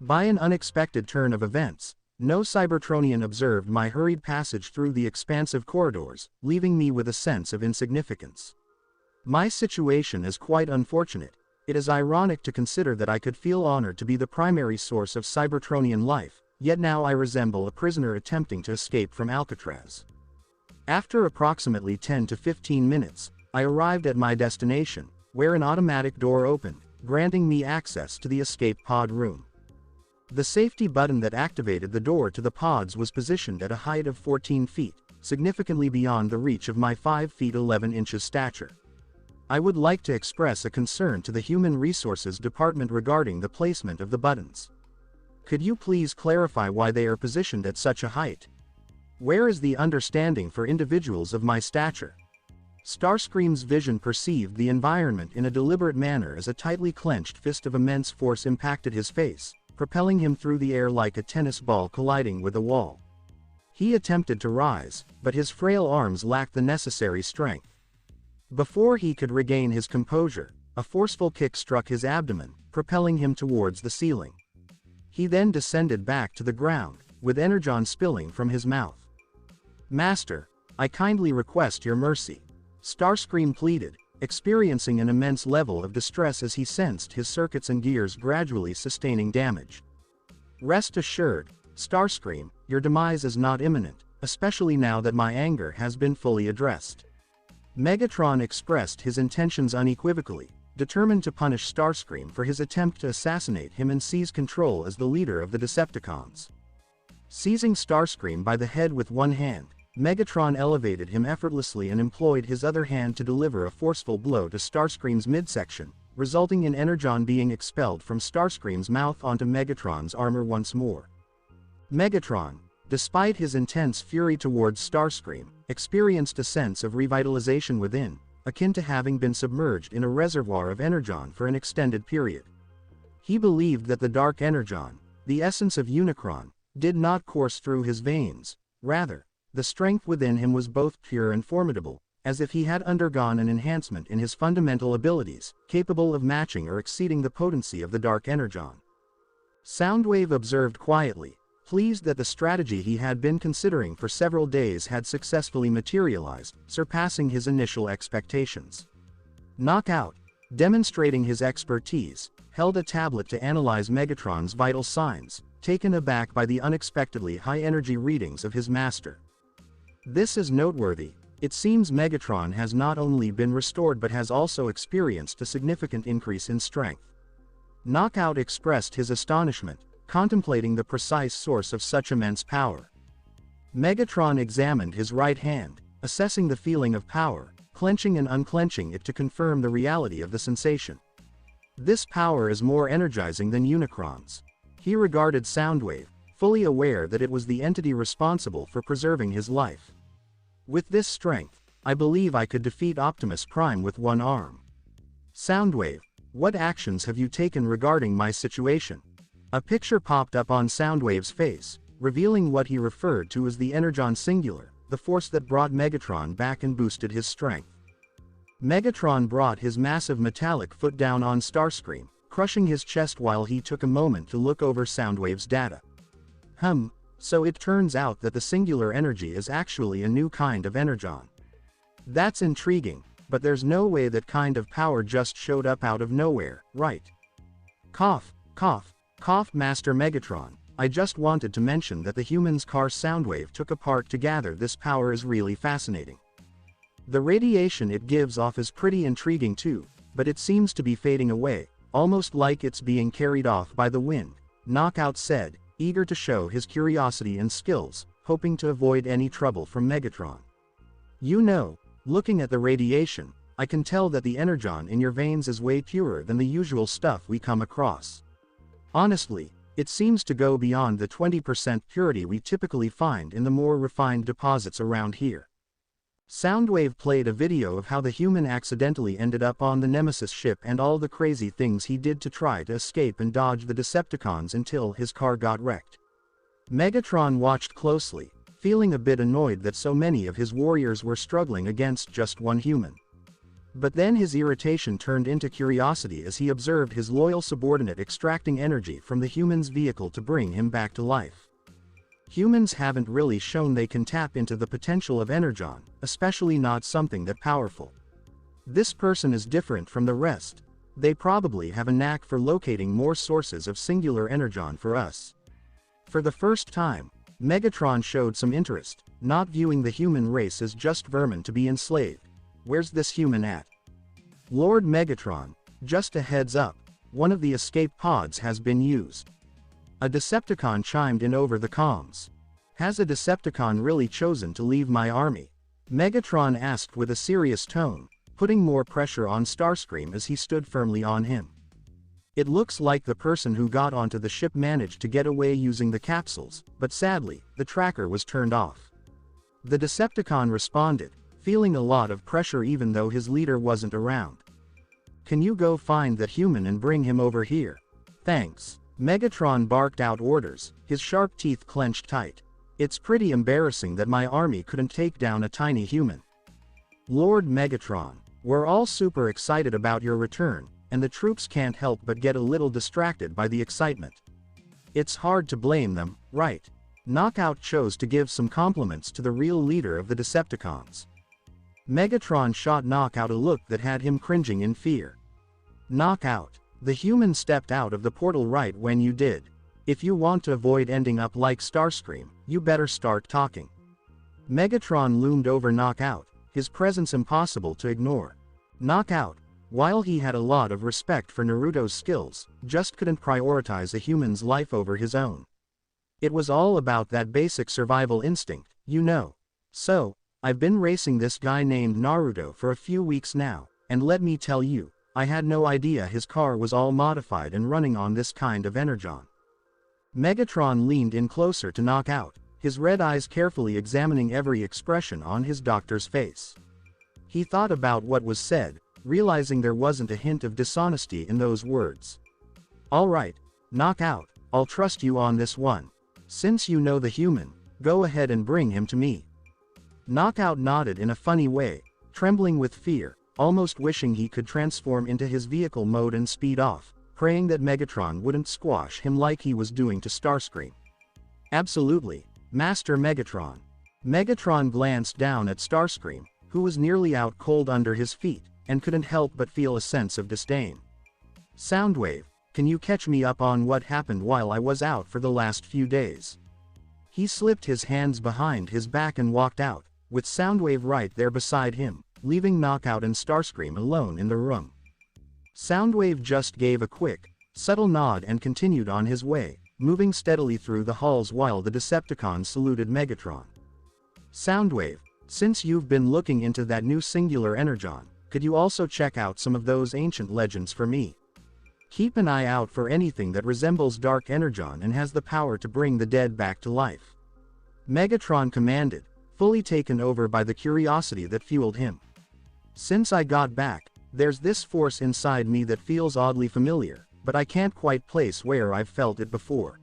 By an unexpected turn of events, no Cybertronian observed my hurried passage through the expansive corridors, leaving me with a sense of insignificance. My situation is quite unfortunate. It is ironic to consider that I could feel honored to be the primary source of Cybertronian life, yet now I resemble a prisoner attempting to escape from Alcatraz. After approximately 10 to 15 minutes, I arrived at my destination, where an automatic door opened, granting me access to the escape pod room. The safety button that activated the door to the pods was positioned at a height of 14 feet, significantly beyond the reach of my 5 feet 11 inches stature. I would like to express a concern to the Human Resources Department regarding the placement of the buttons. Could you please clarify why they are positioned at such a height? Where is the understanding for individuals of my stature? Starscream's vision perceived the environment in a deliberate manner as a tightly clenched fist of immense force impacted his face, propelling him through the air like a tennis ball colliding with a wall. He attempted to rise, but his frail arms lacked the necessary strength. Before he could regain his composure, a forceful kick struck his abdomen, propelling him towards the ceiling. He then descended back to the ground, with energon spilling from his mouth. "Master, I kindly request your mercy," Starscream pleaded, experiencing an immense level of distress as he sensed his circuits and gears gradually sustaining damage. "Rest assured, Starscream, your demise is not imminent, especially now that my anger has been fully addressed." Megatron expressed his intentions unequivocally, determined to punish Starscream for his attempt to assassinate him and seize control as the leader of the Decepticons. Seizing Starscream by the head with one hand, Megatron elevated him effortlessly and employed his other hand to deliver a forceful blow to Starscream's midsection, resulting in energon being expelled from Starscream's mouth onto Megatron's armor once more. Megatron, despite his intense fury towards Starscream, experienced a sense of revitalization within, akin to having been submerged in a reservoir of energon for an extended period. He believed that the dark energon, the essence of Unicron, did not course through his veins. Rather, the strength within him was both pure and formidable, as if he had undergone an enhancement in his fundamental abilities, capable of matching or exceeding the potency of the dark energon. Soundwave observed quietly, pleased that the strategy he had been considering for several days had successfully materialized, surpassing his initial expectations. Knockout, demonstrating his expertise, held a tablet to analyze Megatron's vital signs, taken aback by the unexpectedly high energy readings of his master. "This is noteworthy. It seems Megatron has not only been restored but has also experienced a significant increase in strength." Knockout expressed his astonishment, contemplating the precise source of such immense power. Megatron examined his right hand, assessing the feeling of power, clenching and unclenching it to confirm the reality of the sensation. "This power is more energizing than Unicron's." He regarded Soundwave, fully aware that it was the entity responsible for preserving his life. "With this strength, I believe I could defeat Optimus Prime with one arm." "Soundwave, what actions have you taken regarding my situation?" A picture popped up on Soundwave's face, revealing what he referred to as the Energon Singular, the force that brought Megatron back and boosted his strength. Megatron brought his massive metallic foot down on Starscream, crushing his chest while he took a moment to look over Soundwave's data. So it turns out that the singular energy is actually a new kind of energon. That's intriguing, but there's no way that kind of power just showed up out of nowhere, right? Cough, cough. Cough, Master Megatron, I just wanted to mention that the human's car Soundwave took apart to gather this power is really fascinating. The radiation it gives off is pretty intriguing too, but it seems to be fading away, almost like it's being carried off by the wind, Knockout said, eager to show his curiosity and skills, hoping to avoid any trouble from Megatron. "You know, looking at the radiation, I can tell that the energon in your veins is way purer than the usual stuff we come across. Honestly, it seems to go beyond the 20% purity we typically find in the more refined deposits around here." Soundwave played a video of how the human accidentally ended up on the Nemesis ship and all the crazy things he did to try to escape and dodge the Decepticons until his car got wrecked. Megatron watched closely, feeling a bit annoyed that so many of his warriors were struggling against just one human. But then his irritation turned into curiosity as he observed his loyal subordinate extracting energy from the human's vehicle to bring him back to life. Humans haven't really shown they can tap into the potential of Energon, especially not something that powerful. This person is different from the rest. They probably have a knack for locating more sources of singular Energon for us. For the first time, Megatron showed some interest, not viewing the human race as just vermin to be enslaved. Where's this human at? Lord Megatron, just a heads up, one of the escape pods has been used. A Decepticon chimed in over the comms. Has a Decepticon really chosen to leave my army? Megatron asked with a serious tone, putting more pressure on Starscream as he stood firmly on him. It looks like the person who got onto the ship managed to get away using the capsules, but sadly, the tracker was turned off. The Decepticon responded, feeling a lot of pressure even though his leader wasn't around. Can you go find that human and bring him over here? Thanks. Megatron barked out orders, his sharp teeth clenched tight. It's pretty embarrassing that my army couldn't take down a tiny human. Lord Megatron, we're all super excited about your return, and the troops can't help but get a little distracted by the excitement. It's hard to blame them, right? Knockout chose to give some compliments to the real leader of the Decepticons. Megatron shot Knockout a look that had him cringing in fear. Knockout. The human stepped out of the portal right when you did. If you want to avoid ending up like Starscream, you better start talking. Megatron loomed over Knockout, his presence impossible to ignore. Knockout, while he had a lot of respect for Naruto's skills, just couldn't prioritize a human's life over his own. It was all about that basic survival instinct, you know. So, I've been racing this guy named Naruto for a few weeks now, and let me tell you, I had no idea his car was all modified and running on this kind of Energon. Megatron leaned in closer to Knockout, his red eyes carefully examining every expression on his doctor's face. He thought about what was said, realizing there wasn't a hint of dishonesty in those words. All right, Knockout, I'll trust you on this one. Since you know the human, go ahead and bring him to me. Knockout nodded in a funny way, trembling with fear, almost wishing he could transform into his vehicle mode and speed off, praying that Megatron wouldn't squash him like he was doing to Starscream. Absolutely, Master Megatron. Megatron glanced down at Starscream, who was nearly out cold under his feet, and couldn't help but feel a sense of disdain. Soundwave, can you catch me up on what happened while I was out for the last few days? He slipped his hands behind his back and walked out, with Soundwave right there beside him, leaving Knockout and Starscream alone in the room. Soundwave just gave a quick, subtle nod and continued on his way, moving steadily through the halls while the Decepticons saluted Megatron. Soundwave, since you've been looking into that new singular Energon, could you also check out some of those ancient legends for me? Keep an eye out for anything that resembles dark Energon and has the power to bring the dead back to life. Megatron commanded, fully taken over by the curiosity that fueled him. Since I got back, there's this force inside me that feels oddly familiar, but I can't quite place where I've felt it before.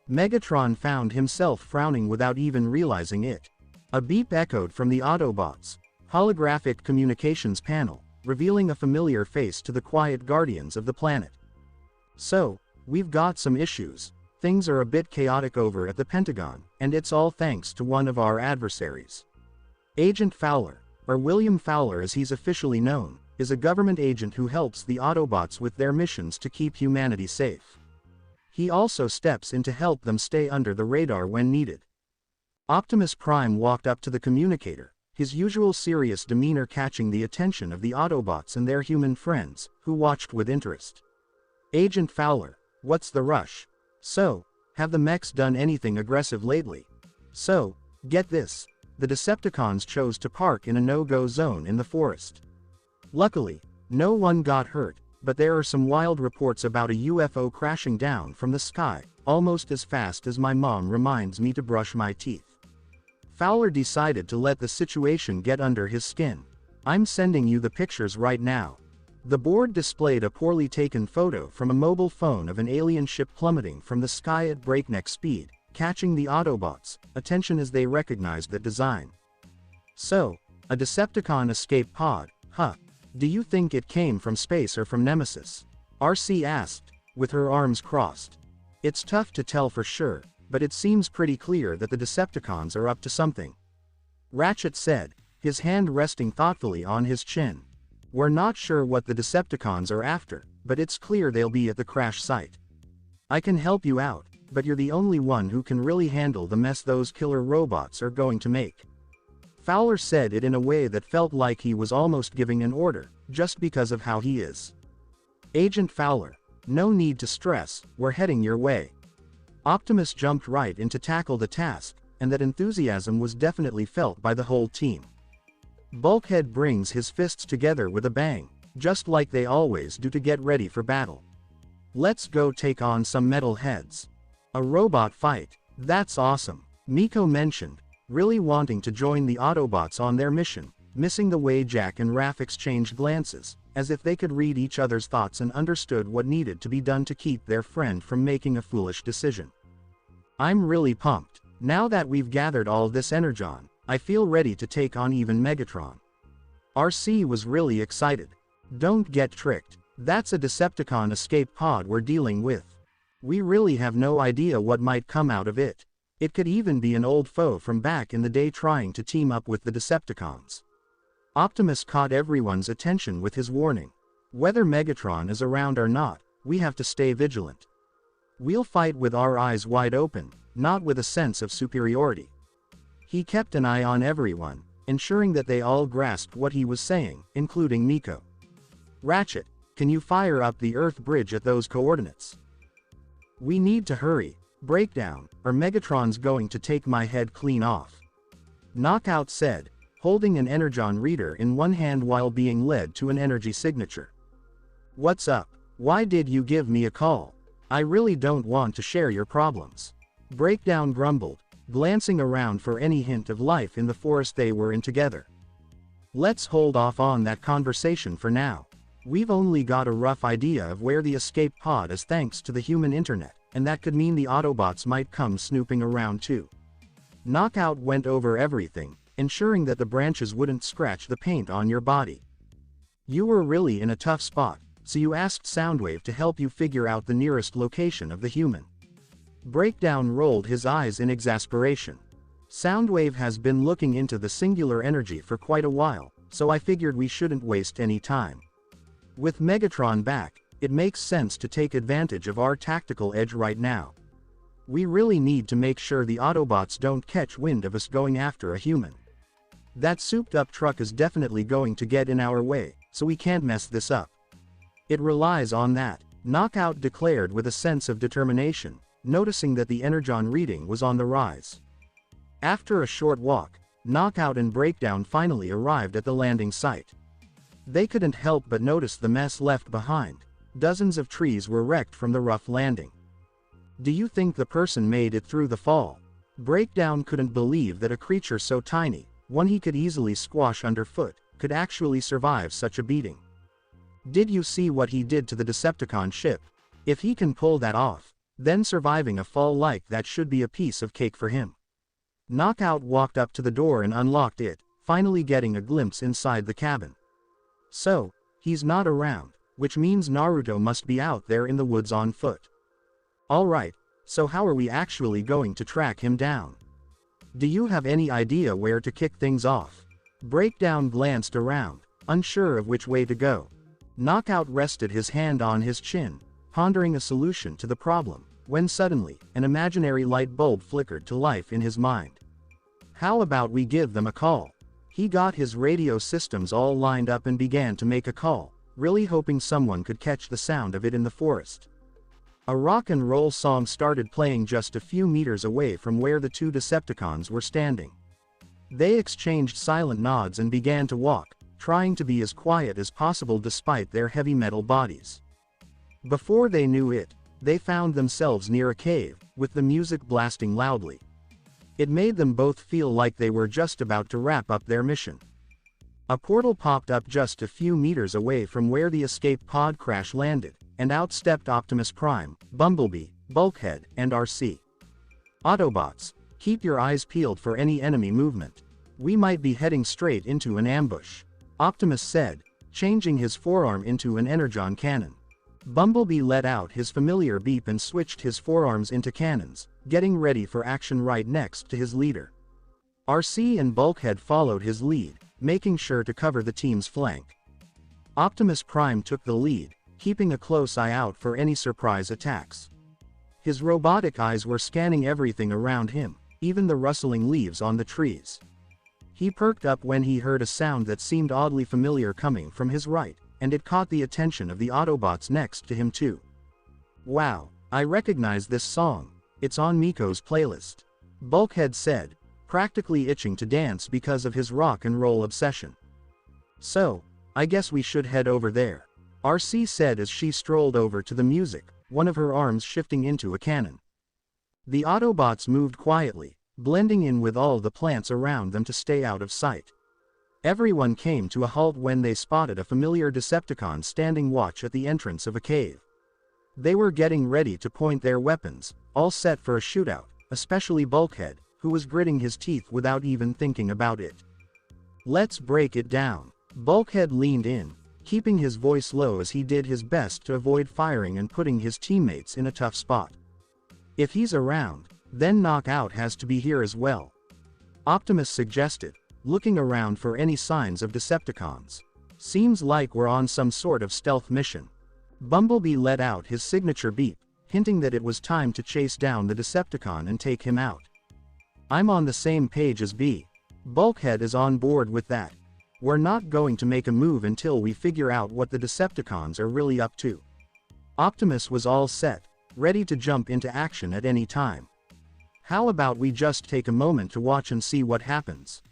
Megatron found himself frowning without even realizing it. A beep echoed from the Autobots' holographic communications panel, revealing a familiar face to the quiet guardians of the planet. So, we've got some issues. Things are a bit chaotic over at the Pentagon, and it's all thanks to one of our adversaries. Agent Fowler, or William Fowler as he's officially known, is a government agent who helps the Autobots with their missions to keep humanity safe. He also steps in to help them stay under the radar when needed. Optimus Prime walked up to the communicator, his usual serious demeanor catching the attention of the Autobots and their human friends, who watched with interest. Agent Fowler, what's the rush? So, have the mechs done anything aggressive lately? So, get this. The Decepticons chose to park in a no-go zone in the forest. Luckily, no one got hurt, but there are some wild reports about a UFO crashing down from the sky, almost as fast as my mom reminds me to brush my teeth. Fowler decided to let the situation get under his skin. I'm sending you the pictures right now. The board displayed a poorly taken photo from a mobile phone of an alien ship plummeting from the sky at breakneck speed, catching the Autobots' attention as they recognized the design. So, a Decepticon escape pod, huh? Do you think it came from space or from Nemesis? RC asked, with her arms crossed. It's tough to tell for sure, but it seems pretty clear that the Decepticons are up to something. Ratchet said, his hand resting thoughtfully on his chin. We're not sure what the Decepticons are after, but it's clear they'll be at the crash site. I can help you out, but you're the only one who can really handle the mess those killer robots are going to make. Fowler said it in a way that felt like he was almost giving an order, just because of how he is. Agent Fowler, no need to stress, we're heading your way. Optimus jumped right in to tackle the task, and that enthusiasm was definitely felt by the whole team. Bulkhead brings his fists together with a bang, just like they always do to get ready for battle. Let's go take on some metal heads. A robot fight, that's awesome, Miko mentioned, really wanting to join the Autobots on their mission, missing the way Jack and Raph exchanged glances, as if they could read each other's thoughts and understood what needed to be done to keep their friend from making a foolish decision. I'm really pumped. Now that we've gathered all this energon, I feel ready to take on even Megatron. RC was really excited. Don't get tricked. That's a Decepticon escape pod we're dealing with. We really have no idea what might come out of it. It could even be an old foe from back in the day trying to team up with the Decepticons. Optimus caught everyone's attention with his warning. Whether Megatron is around or not, we have to stay vigilant. We'll fight with our eyes wide open, not with a sense of superiority. He kept an eye on everyone, ensuring that they all grasped what he was saying, including Miko. Ratchet, can you fire up the Earth bridge at those coordinates? We need to hurry. Breakdown, or Megatron's going to take my head clean off. Knockout said, holding an energon reader in one hand while being led to an energy signature. What's up? Why did you give me a call? I really don't want to share your problems. Breakdown grumbled, glancing around for any hint of life in the forest they were in together. Let's hold off on that conversation for now. We've only got a rough idea of where the escape pod is thanks to the human internet, and that could mean the Autobots might come snooping around too. Knockout went over everything, ensuring that the branches wouldn't scratch the paint on your body. You were really in a tough spot, so you asked Soundwave to help you figure out the nearest location of the human. Breakdown rolled his eyes in exasperation. Soundwave has been looking into the singular energy for quite a while, so I figured we shouldn't waste any time. With Megatron back, it makes sense to take advantage of our tactical edge right now. We really need to make sure the Autobots don't catch wind of us going after a human. That souped-up truck is definitely going to get in our way, so we can't mess this up. It relies on that, Knockout declared with a sense of determination, noticing that the energon reading was on the rise. After a short walk, Knockout and Breakdown finally arrived at the landing site. They couldn't help but notice the mess left behind. Dozens of trees were wrecked from the rough landing. Do you think the person made it through the fall? Breakdown couldn't believe that a creature so tiny, one he could easily squash underfoot, could actually survive such a beating. Did you see what he did to the Decepticon ship? If he can pull that off, then surviving a fall like that should be a piece of cake for him. Knockout walked up to the door and unlocked it, finally getting a glimpse inside the cabin. So, he's not around, which means Naruto must be out there in the woods on foot. Alright, so how are we actually going to track him down? Do you have any idea where to kick things off? Breakdown glanced around, unsure of which way to go. Knockout rested his hand on his chin, pondering a solution to the problem, when suddenly, an imaginary light bulb flickered to life in his mind. How about we give them a call? He got his radio systems all lined up and began to make a call, really hoping someone could catch the sound of it in the forest. A rock and roll song started playing just a few meters away from where the two Decepticons were standing. They exchanged silent nods and began to walk, trying to be as quiet as possible despite their heavy metal bodies. Before they knew it, they found themselves near a cave, with the music blasting loudly. It made them both feel like they were just about to wrap up their mission. A portal popped up just a few meters away from where the escape pod crash landed, and out stepped Optimus Prime, Bumblebee, Bulkhead, and RC. Autobots, keep your eyes peeled for any enemy movement. We might be heading straight into an ambush, Optimus said, changing his forearm into an energon cannon. Bumblebee let out his familiar beep and switched his forearms into cannons, getting ready for action right next to his leader. RC and Bulkhead followed his lead, making sure to cover the team's flank. Optimus Prime took the lead, keeping a close eye out for any surprise attacks. His robotic eyes were scanning everything around him, even the rustling leaves on the trees. He perked up when he heard a sound that seemed oddly familiar coming from his right, and it caught the attention of the Autobots next to him too. "Wow, I recognize this song. It's on Miko's playlist," Bulkhead said, practically itching to dance because of his rock and roll obsession. "So, I guess we should head over there," RC said as she strolled over to the music, one of her arms shifting into a cannon. The Autobots moved quietly, blending in with all the plants around them to stay out of sight. Everyone came to a halt when they spotted a familiar Decepticon standing watch at the entrance of a cave. They were getting ready to point their weapons, all set for a shootout, especially Bulkhead, who was gritting his teeth without even thinking about it. "Let's break it down." Bulkhead leaned in, keeping his voice low as he did his best to avoid firing and putting his teammates in a tough spot. "If he's around, then Knockout has to be here as well," Optimus suggested, looking around for any signs of Decepticons. "Seems like we're on some sort of stealth mission." Bumblebee let out his signature beep, hinting that it was time to chase down the Decepticon and take him out. "I'm on the same page as B. Bulkhead is on board with that. We're not going to make a move until we figure out what the Decepticons are really up to." Optimus was all set, ready to jump into action at any time. "How about we just take a moment to watch and see what happens?"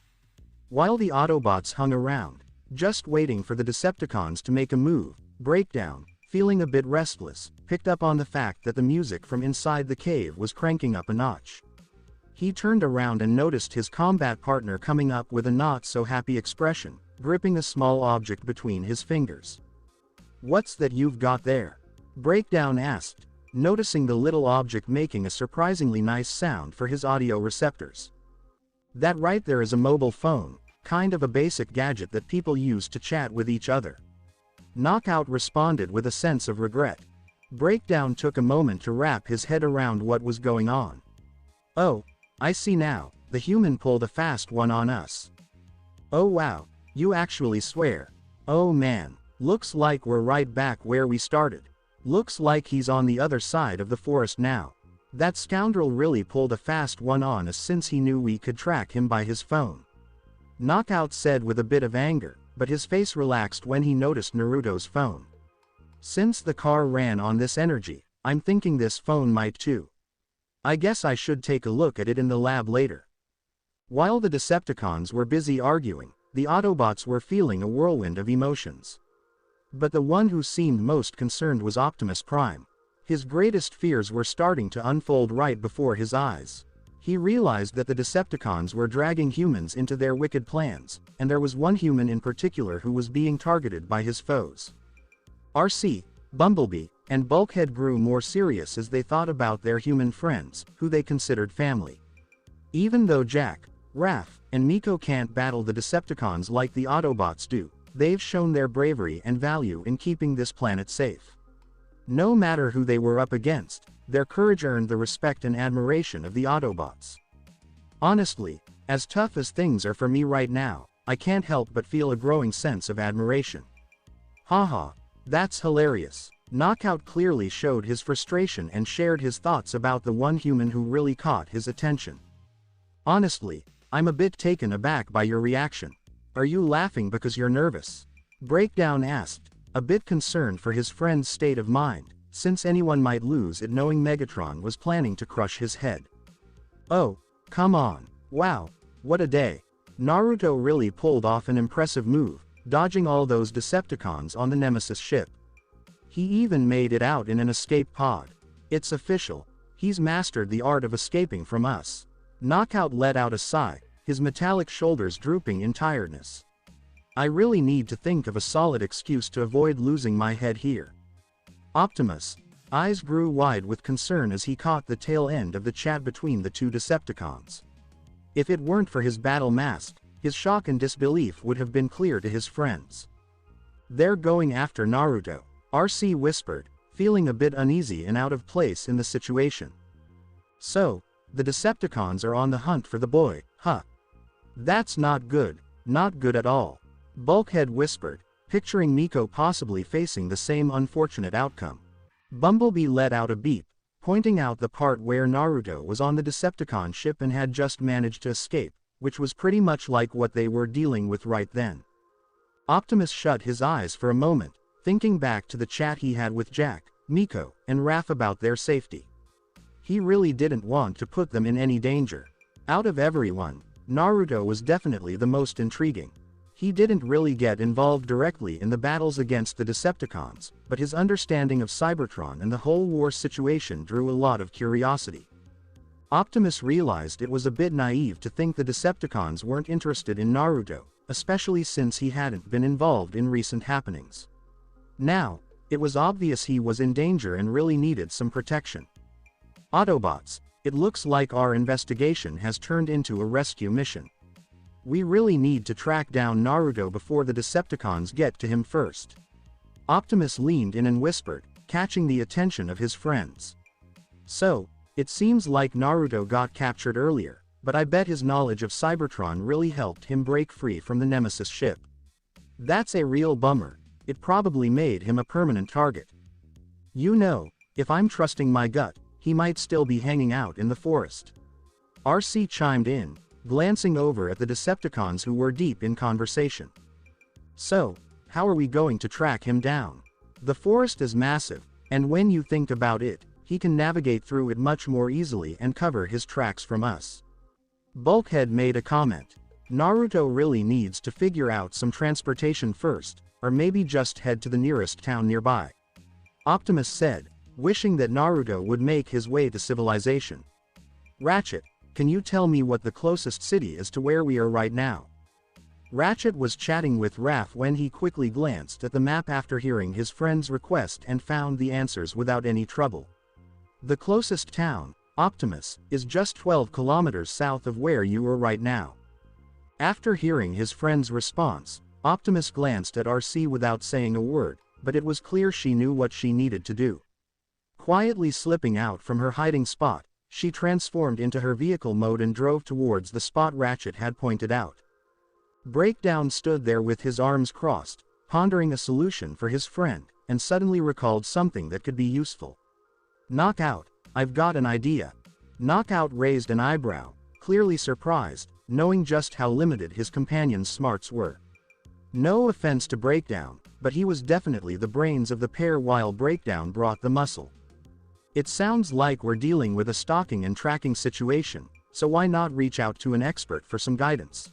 While the Autobots hung around, just waiting for the Decepticons to make a move, Breakdown, feeling a bit restless, picked up on the fact that the music from inside the cave was cranking up a notch. He turned around and noticed his combat partner coming up with a not-so-happy expression, gripping a small object between his fingers. "What's that you've got there?" Breakdown asked, noticing the little object making a surprisingly nice sound for his audio receptors. "That right there is a mobile phone, kind of a basic gadget that people use to chat with each other." Knockout responded with a sense of regret. Breakdown took a moment to wrap his head around what was going on. "Oh, I see now, the human pulled a fast one on us." "Oh wow, you actually swear. Oh man, looks like we're right back where we started. Looks like he's on the other side of the forest now. That scoundrel really pulled a fast one on us since he knew we could track him by his phone," Knockout said with a bit of anger, but his face relaxed when he noticed Naruto's phone. "Since the car ran on this energy, I'm thinking this phone might too. I guess I should take a look at it in the lab later." While the Decepticons were busy arguing, the Autobots were feeling a whirlwind of emotions. But the one who seemed most concerned was Optimus Prime. His greatest fears were starting to unfold right before his eyes. He realized that the Decepticons were dragging humans into their wicked plans, and there was one human in particular who was being targeted by his foes. RC, Bumblebee, and Bulkhead grew more serious as they thought about their human friends, who they considered family. Even though Jack, Raph, and Miko can't battle the Decepticons like the Autobots do, they've shown their bravery and value in keeping this planet safe. No matter who they were up against, their courage earned the respect and admiration of the Autobots. "Honestly, as tough as things are for me right now, I can't help but feel a growing sense of admiration." "Haha, that's hilarious." Knockout clearly showed his frustration and shared his thoughts about the one human who really caught his attention. "Honestly, I'm a bit taken aback by your reaction. Are you laughing because you're nervous?" Breakdown asked, a bit concerned for his friend's state of mind, since anyone might lose it knowing Megatron was planning to crush his head. "Oh, come on. Wow, what a day. Naruto really pulled off an impressive move, dodging all those Decepticons on the Nemesis ship. He even made it out in an escape pod. It's official, he's mastered the art of escaping from us." Knockout let out a sigh, his metallic shoulders drooping in tiredness. I really need to think of a solid excuse to avoid losing my head here. Optimus' eyes grew wide with concern as he caught the tail end of the chat between the two Decepticons. If it weren't for his battle mask, his shock and disbelief would have been clear to his friends. "They're going after Naruto," RC whispered, feeling a bit uneasy and out of place in the situation. "So, the Decepticons are on the hunt for the boy, huh? That's not good at all," Bulkhead whispered, picturing Nico possibly facing the same unfortunate outcome. Bumblebee let out a beep, pointing out the part where Naruto was on the Decepticon ship and had just managed to escape, which was pretty much like what they were dealing with right then. Optimus shut his eyes for a moment, thinking back to the chat he had with Jack, Nico, and Raph about their safety. He really didn't want to put them in any danger. Out of everyone, Naruto was definitely the most intriguing. He didn't really get involved directly in the battles against the Decepticons, but his understanding of Cybertron and the whole war situation drew a lot of curiosity. Optimus realized it was a bit naive to think the Decepticons weren't interested in Naruto, especially since he hadn't been involved in recent happenings. Now, it was obvious he was in danger and really needed some protection. "Autobots, it looks like our investigation has turned into a rescue mission. We really need to track down Naruto before the Decepticons get to him first." Optimus leaned in and whispered, catching the attention of his friends. "So, it seems like Naruto got captured earlier, but I bet his knowledge of Cybertron really helped him break free from the Nemesis ship. That's a real bummer. It probably made him a permanent target. You know, if I'm trusting my gut, he might still be hanging out in the forest." RC chimed in, glancing over at the Decepticons who were deep in conversation. "So, how are we going to track him down? The forest is massive, and when you think about it, he can navigate through it much more easily and cover his tracks from us." Bulkhead made a comment. "Naruto really needs to figure out some transportation first, or maybe just head to the nearest town nearby," Optimus said, wishing that Naruto would make his way to civilization. "Ratchet, can you tell me what the closest city is to where we are right now?" Ratchet was chatting with Raph when he quickly glanced at the map after hearing his friend's request and found the answers without any trouble. "The closest town, Optimus, is just 12 kilometers south of where you are right now." After hearing his friend's response, Optimus glanced at RC without saying a word, but it was clear she knew what she needed to do. Quietly slipping out from her hiding spot, she transformed into her vehicle mode and drove towards the spot Ratchet had pointed out. Breakdown stood there with his arms crossed, pondering a solution for his friend, and suddenly recalled something that could be useful. "Knockout, I've got an idea." Knockout raised an eyebrow, clearly surprised, knowing just how limited his companion's smarts were. No offense to Breakdown, but he was definitely the brains of the pair while Breakdown brought the muscle. "It sounds like we're dealing with a stalking and tracking situation, so why not reach out to an expert for some guidance?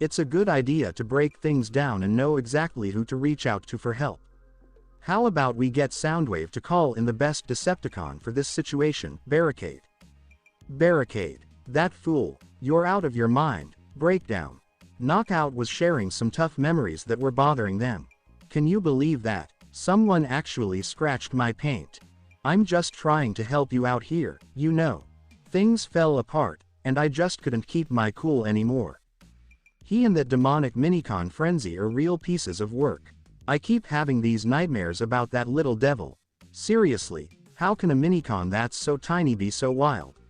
It's a good idea to break things down and know exactly who to reach out to for help. How about we get Soundwave to call in the best Decepticon for this situation, Barricade?" "Barricade? That fool, you're out of your mind, Breakdown." Knockout was sharing some tough memories that were bothering them. "Can you believe that? Someone actually scratched my paint. I'm just trying to help you out here, you know. Things fell apart, and I just couldn't keep my cool anymore. He and that demonic Minicon frenzy are real pieces of work. I keep having these nightmares about that little devil. Seriously, how can a Minicon that's so tiny be so wild?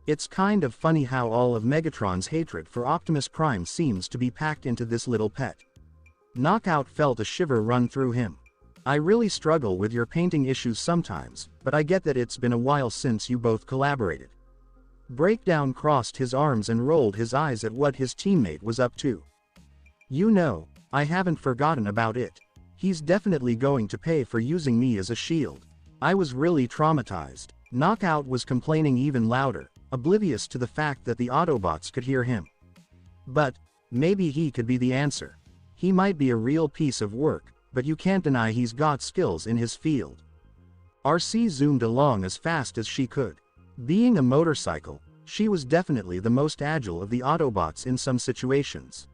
It's kind of funny how all of Megatron's hatred for Optimus Prime seems to be packed into this little pet." Knockout felt a shiver run through him. "I really struggle with your painting issues sometimes, but I get that it's been a while since you both collaborated." Breakdown crossed his arms and rolled his eyes at what his teammate was up to. "You know, I haven't forgotten about it. He's definitely going to pay for using me as a shield. I was really traumatized." Knockout was complaining even louder, oblivious to the fact that the Autobots could hear him. "But, maybe he could be the answer. He might be a real piece of work, but you can't deny he's got skills in his field." RC zoomed along as fast as she could. Being a motorcycle, She was definitely the most agile of the Autobots in some situations.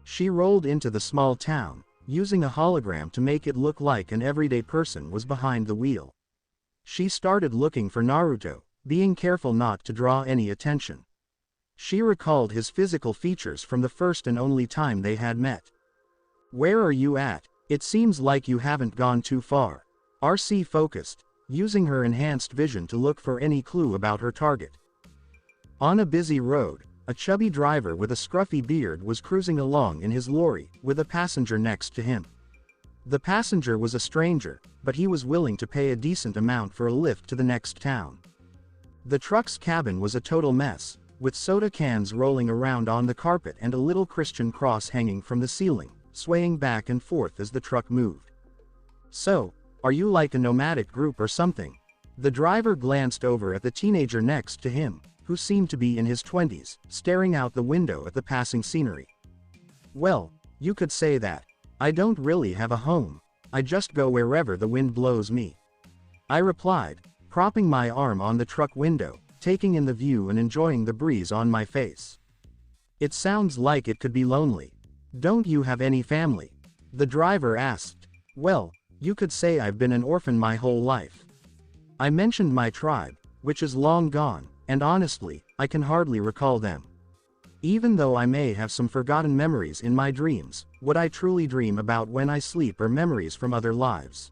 She rolled into the small town, using a hologram to make it look like an everyday person was behind the wheel. She started looking for Naruto, being careful not to draw any attention. She recalled his physical features from the first and only time they had met. "Where are you at? It seems like you haven't gone too far." RC focused, using her enhanced vision to look for any clue about her target. On a busy road, a chubby driver with a scruffy beard was cruising along in his lorry, with a passenger next to him. The passenger was a stranger, but he was willing to pay a decent amount for a lift to the next town. The truck's cabin was a total mess, with soda cans rolling around on the carpet and a little Christian cross hanging from the ceiling, swaying back and forth as the truck moved. "So, are you like a nomadic group or something?" The driver glanced over at the teenager next to him, who seemed to be in his 20s, staring out the window at the passing scenery. "Well, you could say that. I don't really have a home. I just go wherever the wind blows me," I replied, propping my arm on the truck window, taking in the view and enjoying the breeze on my face. "It sounds like it could be lonely. Don't you have any family?" the driver asked. "Well, you could say I've been an orphan my whole life." I mentioned my tribe, which is long gone, and honestly, I can hardly recall them. Even though I may have some forgotten memories in my dreams, what I truly dream about when I sleep are memories from other lives.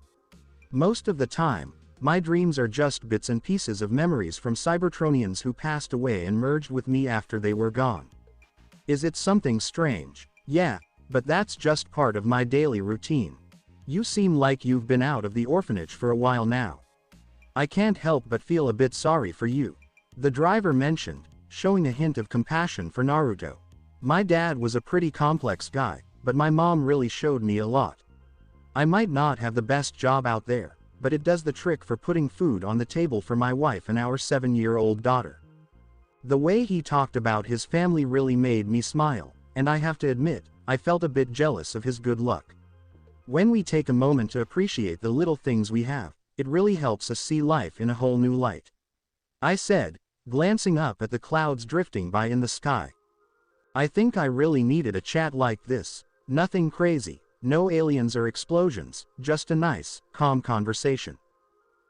Most of the time, my dreams are just bits and pieces of memories from Cybertronians who passed away and merged with me after they were gone. Is it something strange? Yeah, but that's just part of my daily routine. You seem like you've been out of the orphanage for a while now. I can't help but feel a bit sorry for you, the driver mentioned, showing a hint of compassion for Naruto. "My dad was a pretty complex guy, but my mom really showed me a lot. I might not have the best job out there, but it does the trick for putting food on the table for my wife and our 7-year-old daughter." The way he talked about his family really made me smile, and I have to admit, I felt a bit jealous of his good luck. When we take a moment to appreciate the little things we have, it really helps us see life in a whole new light, I said, glancing up at the clouds drifting by in the sky. I think I really needed a chat like this. Nothing crazy, no aliens or explosions, just a nice, calm conversation.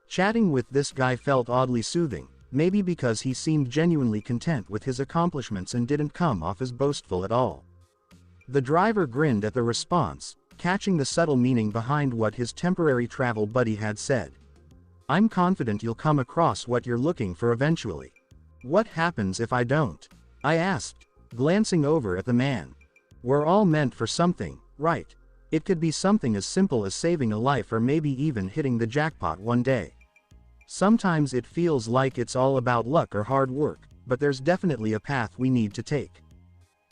Chatting with this guy felt oddly soothing, maybe because he seemed genuinely content with his accomplishments and didn't come off as boastful at all. The driver grinned at the response, catching the subtle meaning behind what his temporary travel buddy had said. "I'm confident you'll come across what you're looking for eventually." "What happens if I don't?" I asked, glancing over at the man. "We're all meant for something, right? It could be something as simple as saving a life or maybe even hitting the jackpot one day. Sometimes it feels like it's all about luck or hard work, but there's definitely a path we need to take.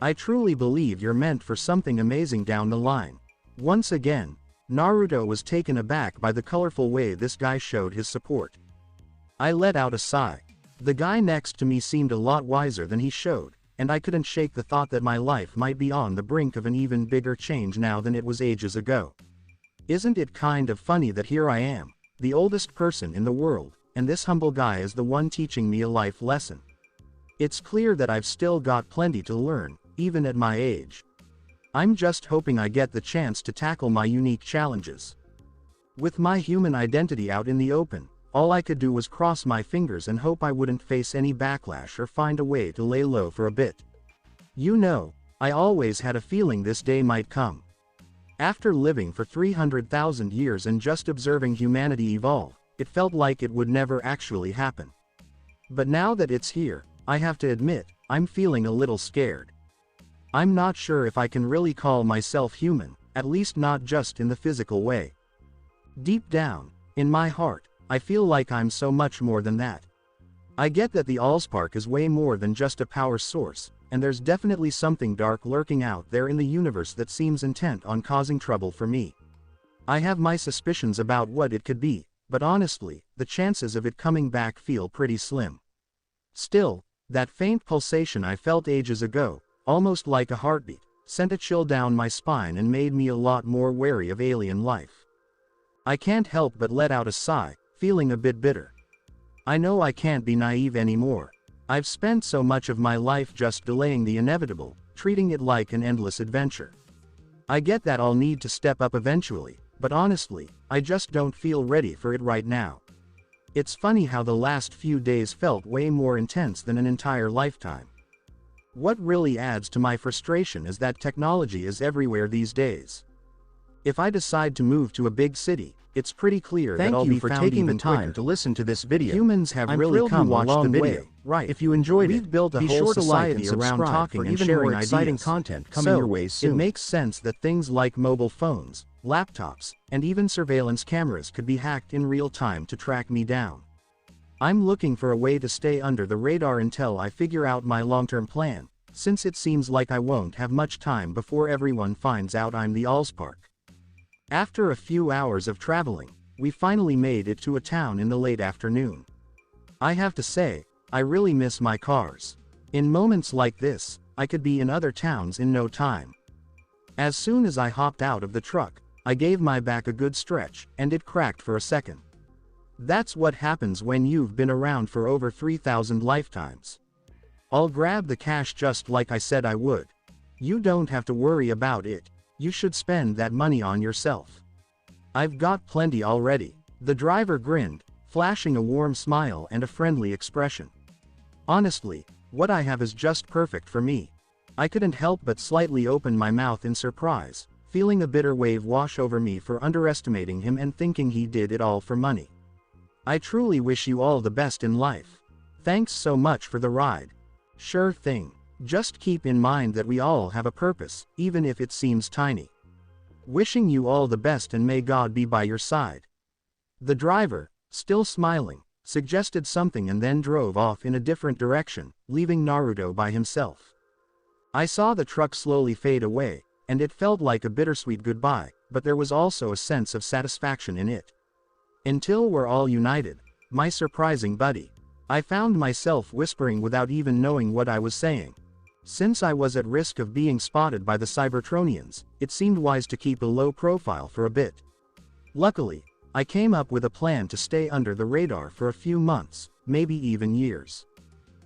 I truly believe you're meant for something amazing down the line." Once again, Naruto was taken aback by the colorful way this guy showed his support. I let out a sigh. The guy next to me seemed a lot wiser than he showed, and I couldn't shake the thought that my life might be on the brink of an even bigger change now than it was ages ago. Isn't it kind of funny that here I am, the oldest person in the world, and this humble guy is the one teaching me a life lesson? It's clear that I've still got plenty to learn, even at my age. I'm just hoping I get the chance to tackle my unique challenges. With my human identity out in the open, all I could do was cross my fingers and hope I wouldn't face any backlash or find a way to lay low for a bit. You know, I always had a feeling this day might come. After living for 300,000 years and just observing humanity evolve, it felt like it would never actually happen. But now that it's here, I have to admit, I'm feeling a little scared. I'm not sure if I can really call myself human, at least not just in the physical way. Deep down, in my heart, I feel like I'm so much more than that. I get that the Allspark is way more than just a power source, and there's definitely something dark lurking out there in the universe that seems intent on causing trouble for me. I have my suspicions about what it could be, but honestly, the chances of it coming back feel pretty slim. Still, that faint pulsation I felt ages ago, almost like a heartbeat, sent a chill down my spine and made me a lot more wary of alien life. I can't help but let out a sigh, feeling a bit bitter. I know I can't be naive anymore. I've spent so much of my life just delaying the inevitable, treating it like an endless adventure. I get that I'll need to step up eventually, but honestly, I just don't feel ready for it right now. It's funny how the last few days felt way more intense than an entire lifetime. What really adds to my frustration is that technology is everywhere these days. If I decide to move to a big city, it's pretty clear that I'll be found even quicker. Thank you for taking the time to listen to this video. Humans have really come a long way. Right. If you enjoyed it, we've built a whole society around talking and sharing exciting content coming your way soon. It makes sense that things like mobile phones, laptops, and even surveillance cameras could be hacked in real time to track me down. I'm looking for a way to stay under the radar until I figure out my long-term plan, since it seems like I won't have much time before everyone finds out I'm the Allspark. After a few hours of traveling, we finally made it to a town in the late afternoon. I have to say, I really miss my cars. In moments like this, I could be in other towns in no time. As soon as I hopped out of the truck, I gave my back a good stretch, and it cracked for a second. That's what happens when you've been around for over 3,000 lifetimes. I'll grab the cash just like I said I would. You don't have to worry about it. You should spend that money on yourself. I've got plenty already. The driver grinned, flashing a warm smile and a friendly expression. Honestly, what I have is just perfect for me. I couldn't help but slightly open my mouth in surprise, feeling a bitter wave wash over me for underestimating him and thinking he did it all for money. I truly wish you all the best in life. Thanks so much for the ride. Sure thing. Just keep in mind that we all have a purpose, even if it seems tiny. Wishing you all the best and may God be by your side. The driver, still smiling, suggested something and then drove off in a different direction, leaving Naruto by himself. I saw the truck slowly fade away, and it felt like a bittersweet goodbye, but there was also a sense of satisfaction in it. Until we're all united, my surprising buddy. I found myself whispering without even knowing what I was saying. Since I was at risk of being spotted by the Cybertronians, it seemed wise to keep a low profile for a bit. Luckily, I came up with a plan to stay under the radar for a few months, maybe even years.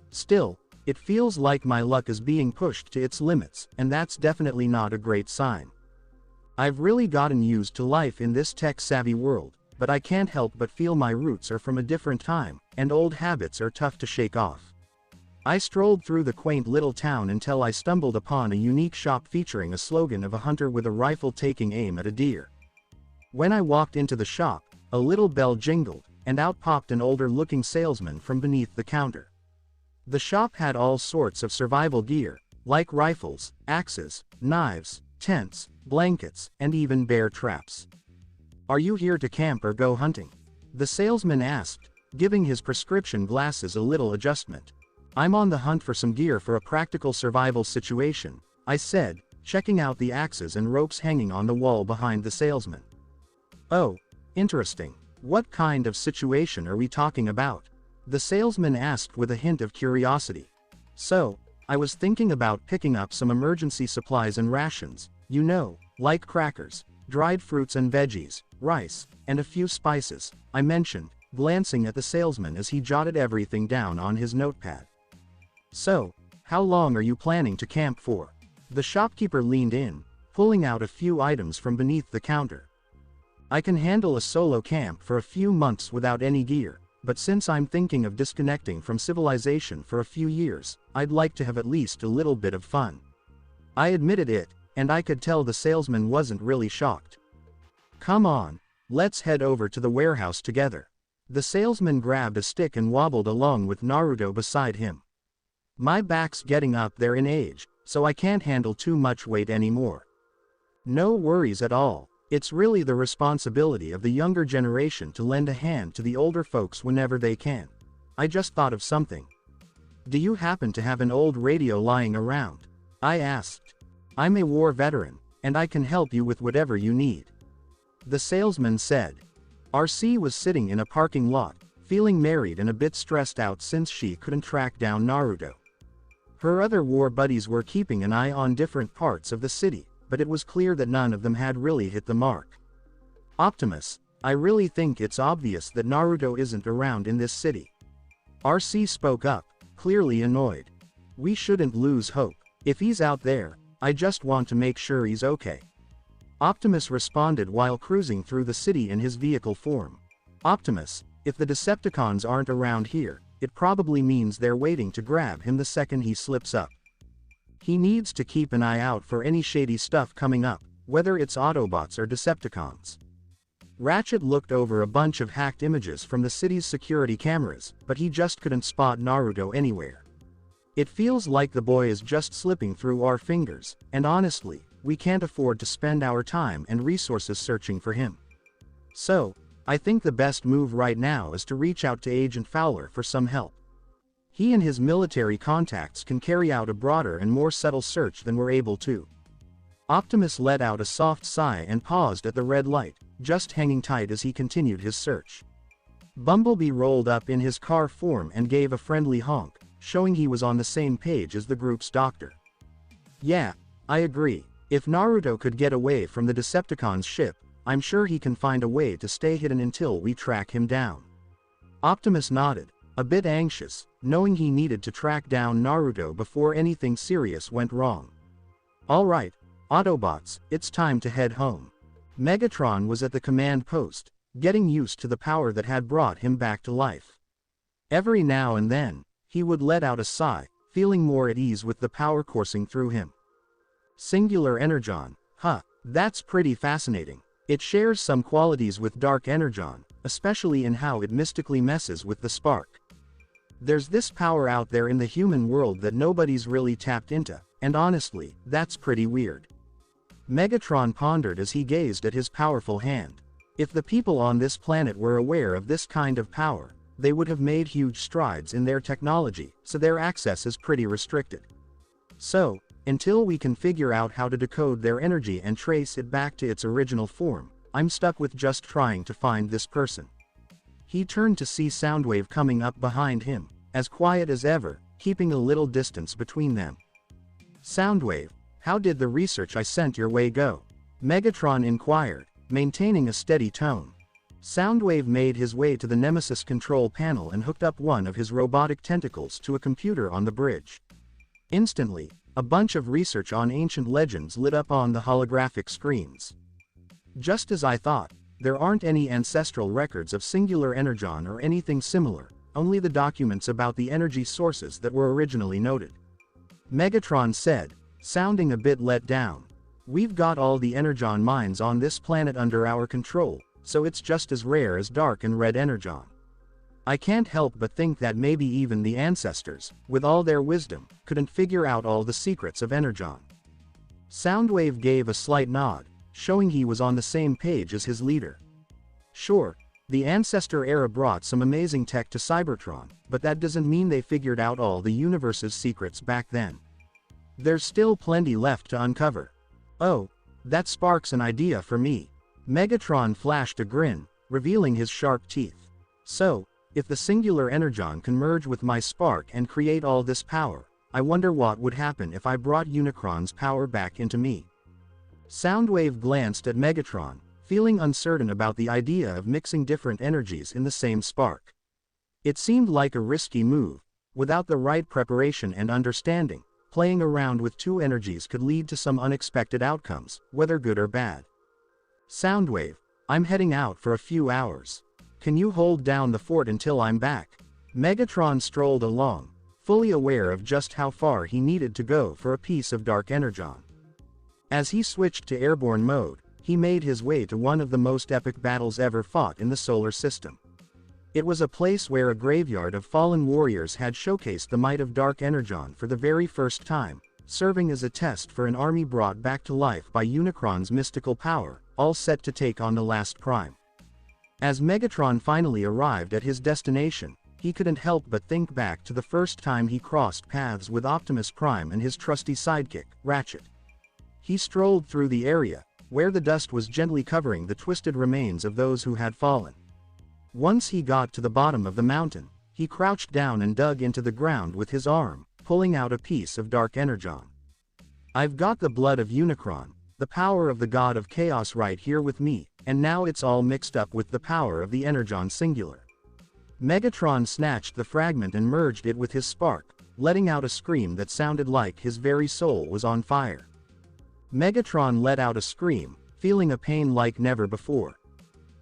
Still, it feels like my luck is being pushed to its limits, and that's definitely not a great sign. I've really gotten used to life in this tech-savvy world, but I can't help but feel my roots are from a different time, and old habits are tough to shake off. I strolled through the quaint little town until I stumbled upon a unique shop featuring a slogan of a hunter with a rifle taking aim at a deer. When I walked into the shop, a little bell jingled, and out popped an older-looking salesman from beneath the counter. The shop had all sorts of survival gear, like rifles, axes, knives, tents, blankets, and even bear traps. "Are you here to camp or go hunting?" the salesman asked, giving his prescription glasses a little adjustment. "I'm on the hunt for some gear for a practical survival situation," I said, checking out the axes and ropes hanging on the wall behind the salesman. "Oh, interesting. What kind of situation are we talking about?" the salesman asked with a hint of curiosity. "So, I was thinking about picking up some emergency supplies and rations, like crackers, dried fruits and veggies, rice, and a few spices," I mentioned, glancing at the salesman as he jotted everything down on his notepad. "So, how long are you planning to camp for?" the shopkeeper leaned in, pulling out a few items from beneath the counter. "I can handle a solo camp for a few months without any gear, but since I'm thinking of disconnecting from civilization for a few years, I'd like to have at least a little bit of fun." I admitted it, and I could tell the salesman wasn't really shocked. "Come on, let's head over to the warehouse together." The salesman grabbed a stick and wobbled along with Naruto beside him. "My back's getting up there in age, so I can't handle too much weight anymore." "No worries at all. It's really the responsibility of the younger generation to lend a hand to the older folks whenever they can. I just thought of something. Do you happen to have an old radio lying around?" I asked. "I'm a war veteran, and I can help you with whatever you need," the salesman said. RC was sitting in a parking lot, feeling married and a bit stressed out since she couldn't track down Naruto. Her other war buddies were keeping an eye on different parts of the city, but it was clear that none of them had really hit the mark. "Optimus, I really think it's obvious that Naruto isn't around in this city." RC spoke up, clearly annoyed. We shouldn't lose hope. If he's out there, I just want to make sure he's okay. Optimus responded while cruising through the city in his vehicle form. Optimus, if the Decepticons aren't around here, it probably means they're waiting to grab him the second he slips up. He needs to keep an eye out for any shady stuff coming up, whether it's Autobots or Decepticons. Ratchet looked over a bunch of hacked images from the city's security cameras, but he just couldn't spot Naruto anywhere. It feels like the boy is just slipping through our fingers, and honestly, we can't afford to spend our time and resources searching for him. So, I think the best move right now is to reach out to Agent Fowler for some help. He and his military contacts can carry out a broader and more subtle search than we're able to. Optimus let out a soft sigh and paused at the red light, just hanging tight as he continued his search. Bumblebee rolled up in his car form and gave a friendly honk, showing he was on the same page as the group's doctor. Yeah, I agree. If Naruto could get away from the Decepticons' ship, I'm sure he can find a way to stay hidden until we track him down. Optimus nodded, a bit anxious, knowing he needed to track down Naruto before anything serious went wrong. Alright, Autobots, it's time to head home. Megatron was at the command post, getting used to the power that had brought him back to life. Every now and then, he would let out a sigh, feeling more at ease with the power coursing through him. Singular Energon, that's pretty fascinating. It shares some qualities with Dark Energon, especially in how it mystically messes with the spark. There's this power out there in the human world that nobody's really tapped into, and honestly, that's pretty weird. Megatron pondered as he gazed at his powerful hand. If the people on this planet were aware of this kind of power, they would have made huge strides in their technology, so their access is pretty restricted. So, until we can figure out how to decode their energy and trace it back to its original form, I'm stuck with just trying to find this person. He turned to see Soundwave coming up behind him, as quiet as ever, keeping a little distance between them. Soundwave, how did the research I sent your way go? Megatron inquired, maintaining a steady tone. Soundwave made his way to the Nemesis control panel and hooked up one of his robotic tentacles to a computer on the bridge. Instantly, a bunch of research on ancient legends lit up on the holographic screens. Just as I thought, there aren't any ancestral records of Singular Energon or anything similar, only the documents about the energy sources that were originally noted. Megatron said, sounding a bit let down. We've got all the Energon mines on this planet under our control, so it's just as rare as Dark and Red Energon. I can't help but think that maybe even the ancestors, with all their wisdom, couldn't figure out all the secrets of Energon. Soundwave gave a slight nod, showing he was on the same page as his leader. Sure, the Ancestor era brought some amazing tech to Cybertron, but that doesn't mean they figured out all the universe's secrets back then. There's still plenty left to uncover. Oh, that sparks an idea for me. Megatron flashed a grin, revealing his sharp teeth. So, if the Singular Energon can merge with my spark and create all this power, I wonder what would happen if I brought Unicron's power back into me. Soundwave glanced at Megatron, feeling uncertain about the idea of mixing different energies in the same spark. It seemed like a risky move. Without the right preparation and understanding, playing around with two energies could lead to some unexpected outcomes, whether good or bad. Soundwave, I'm heading out for a few hours. Can you hold down the fort until I'm back? Megatron strolled along, fully aware of just how far he needed to go for a piece of Dark Energon. As he switched to airborne mode, he made his way to one of the most epic battles ever fought in the solar system. It was a place where a graveyard of fallen warriors had showcased the might of Dark Energon for the very first time, serving as a test for an army brought back to life by Unicron's mystical power, all set to take on the last prime. As Megatron finally arrived at his destination, he couldn't help but think back to the first time he crossed paths with Optimus Prime and his trusty sidekick, Ratchet. He strolled through the area, where the dust was gently covering the twisted remains of those who had fallen. Once he got to the bottom of the mountain, he crouched down and dug into the ground with his arm, pulling out a piece of Dark Energon. I've got the blood of Unicron, the power of the God of Chaos right here with me, and now it's all mixed up with the power of the Energon Singular. Megatron snatched the fragment and merged it with his spark, letting out a scream that sounded like his very soul was on fire. Megatron let out a scream, feeling a pain like never before.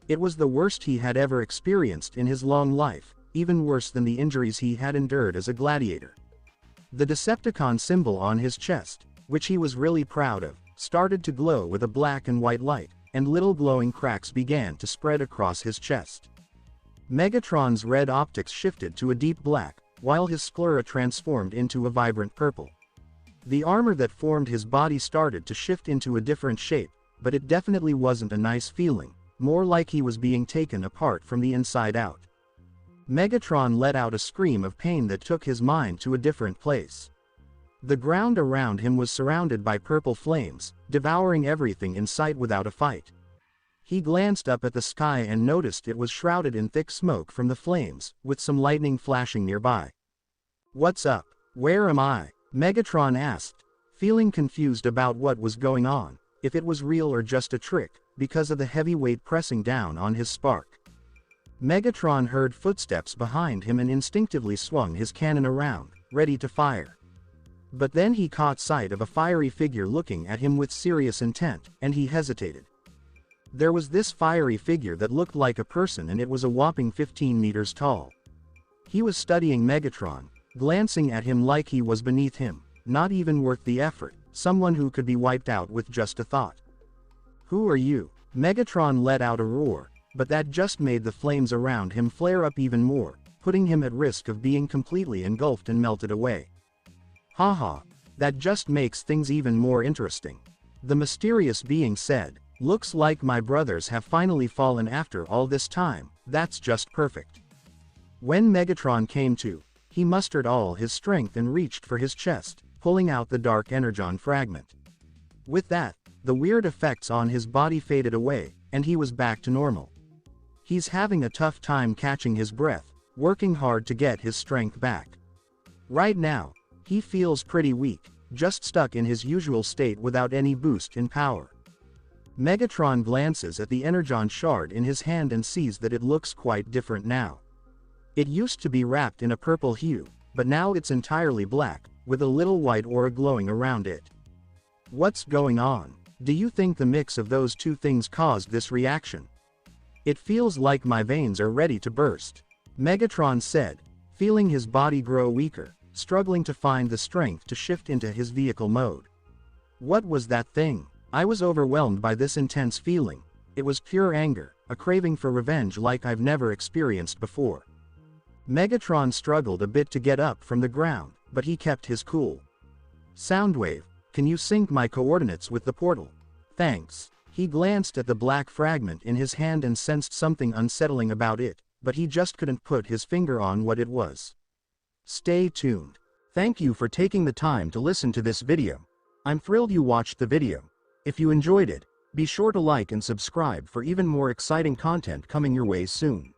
It was the worst he had ever experienced in his long life, even worse than the injuries he had endured as a gladiator. The Decepticon symbol on his chest, which he was really proud of, started to glow with a black and white light, and little glowing cracks began to spread across his chest. Megatron's red optics shifted to a deep black, while his sclera transformed into a vibrant purple. The armor that formed his body started to shift into a different shape, but it definitely wasn't a nice feeling, more like he was being taken apart from the inside out. Megatron let out a scream of pain that took his mind to a different place. The ground around him was surrounded by purple flames, devouring everything in sight without a fight. He glanced up at the sky and noticed it was shrouded in thick smoke from the flames, with some lightning flashing nearby. "What's up? Where am I?" Megatron asked, feeling confused about what was going on, if it was real or just a trick, because of the heavy weight pressing down on his spark. Megatron heard footsteps behind him and instinctively swung his cannon around, ready to fire. But then he caught sight of a fiery figure looking at him with serious intent, and he hesitated. There was this fiery figure that looked like a person, and it was a whopping 15 meters tall. He was studying Megatron, glancing at him like he was beneath him, not even worth the effort, someone who could be wiped out with just a thought. "Who are you?" Megatron let out a roar, but that just made the flames around him flare up even more, putting him at risk of being completely engulfed and melted away. "Haha, that just makes things even more interesting," the mysterious being said. "Looks like my brothers have finally fallen after all this time. That's just perfect." When Megatron came to, he mustered all his strength and reached for his chest, pulling out the dark energon fragment. With that, the weird effects on his body faded away, and he was back to normal. He's having a tough time catching his breath, working hard to get his strength back. Right now, he feels pretty weak, just stuck in his usual state without any boost in power. Megatron glances at the energon shard in his hand and sees that it looks quite different now. It used to be wrapped in a purple hue, but now it's entirely black, with a little white aura glowing around it. What's going on? Do you think the mix of those two things caused this reaction? It feels like my veins are ready to burst, Megatron said, feeling his body grow weaker, struggling to find the strength to shift into his vehicle mode. What was that thing? I was overwhelmed by this intense feeling. It was pure anger, a craving for revenge like I've never experienced before. Megatron struggled a bit to get up from the ground, but he kept his cool. "Soundwave, can you sync my coordinates with the portal? Thanks." He glanced at the black fragment in his hand and sensed something unsettling about it, but he just couldn't put his finger on what it was. Stay tuned. Thank you for taking the time to listen to this video. I'm thrilled you watched the video. If you enjoyed it, be sure to like and subscribe for even more exciting content coming your way soon.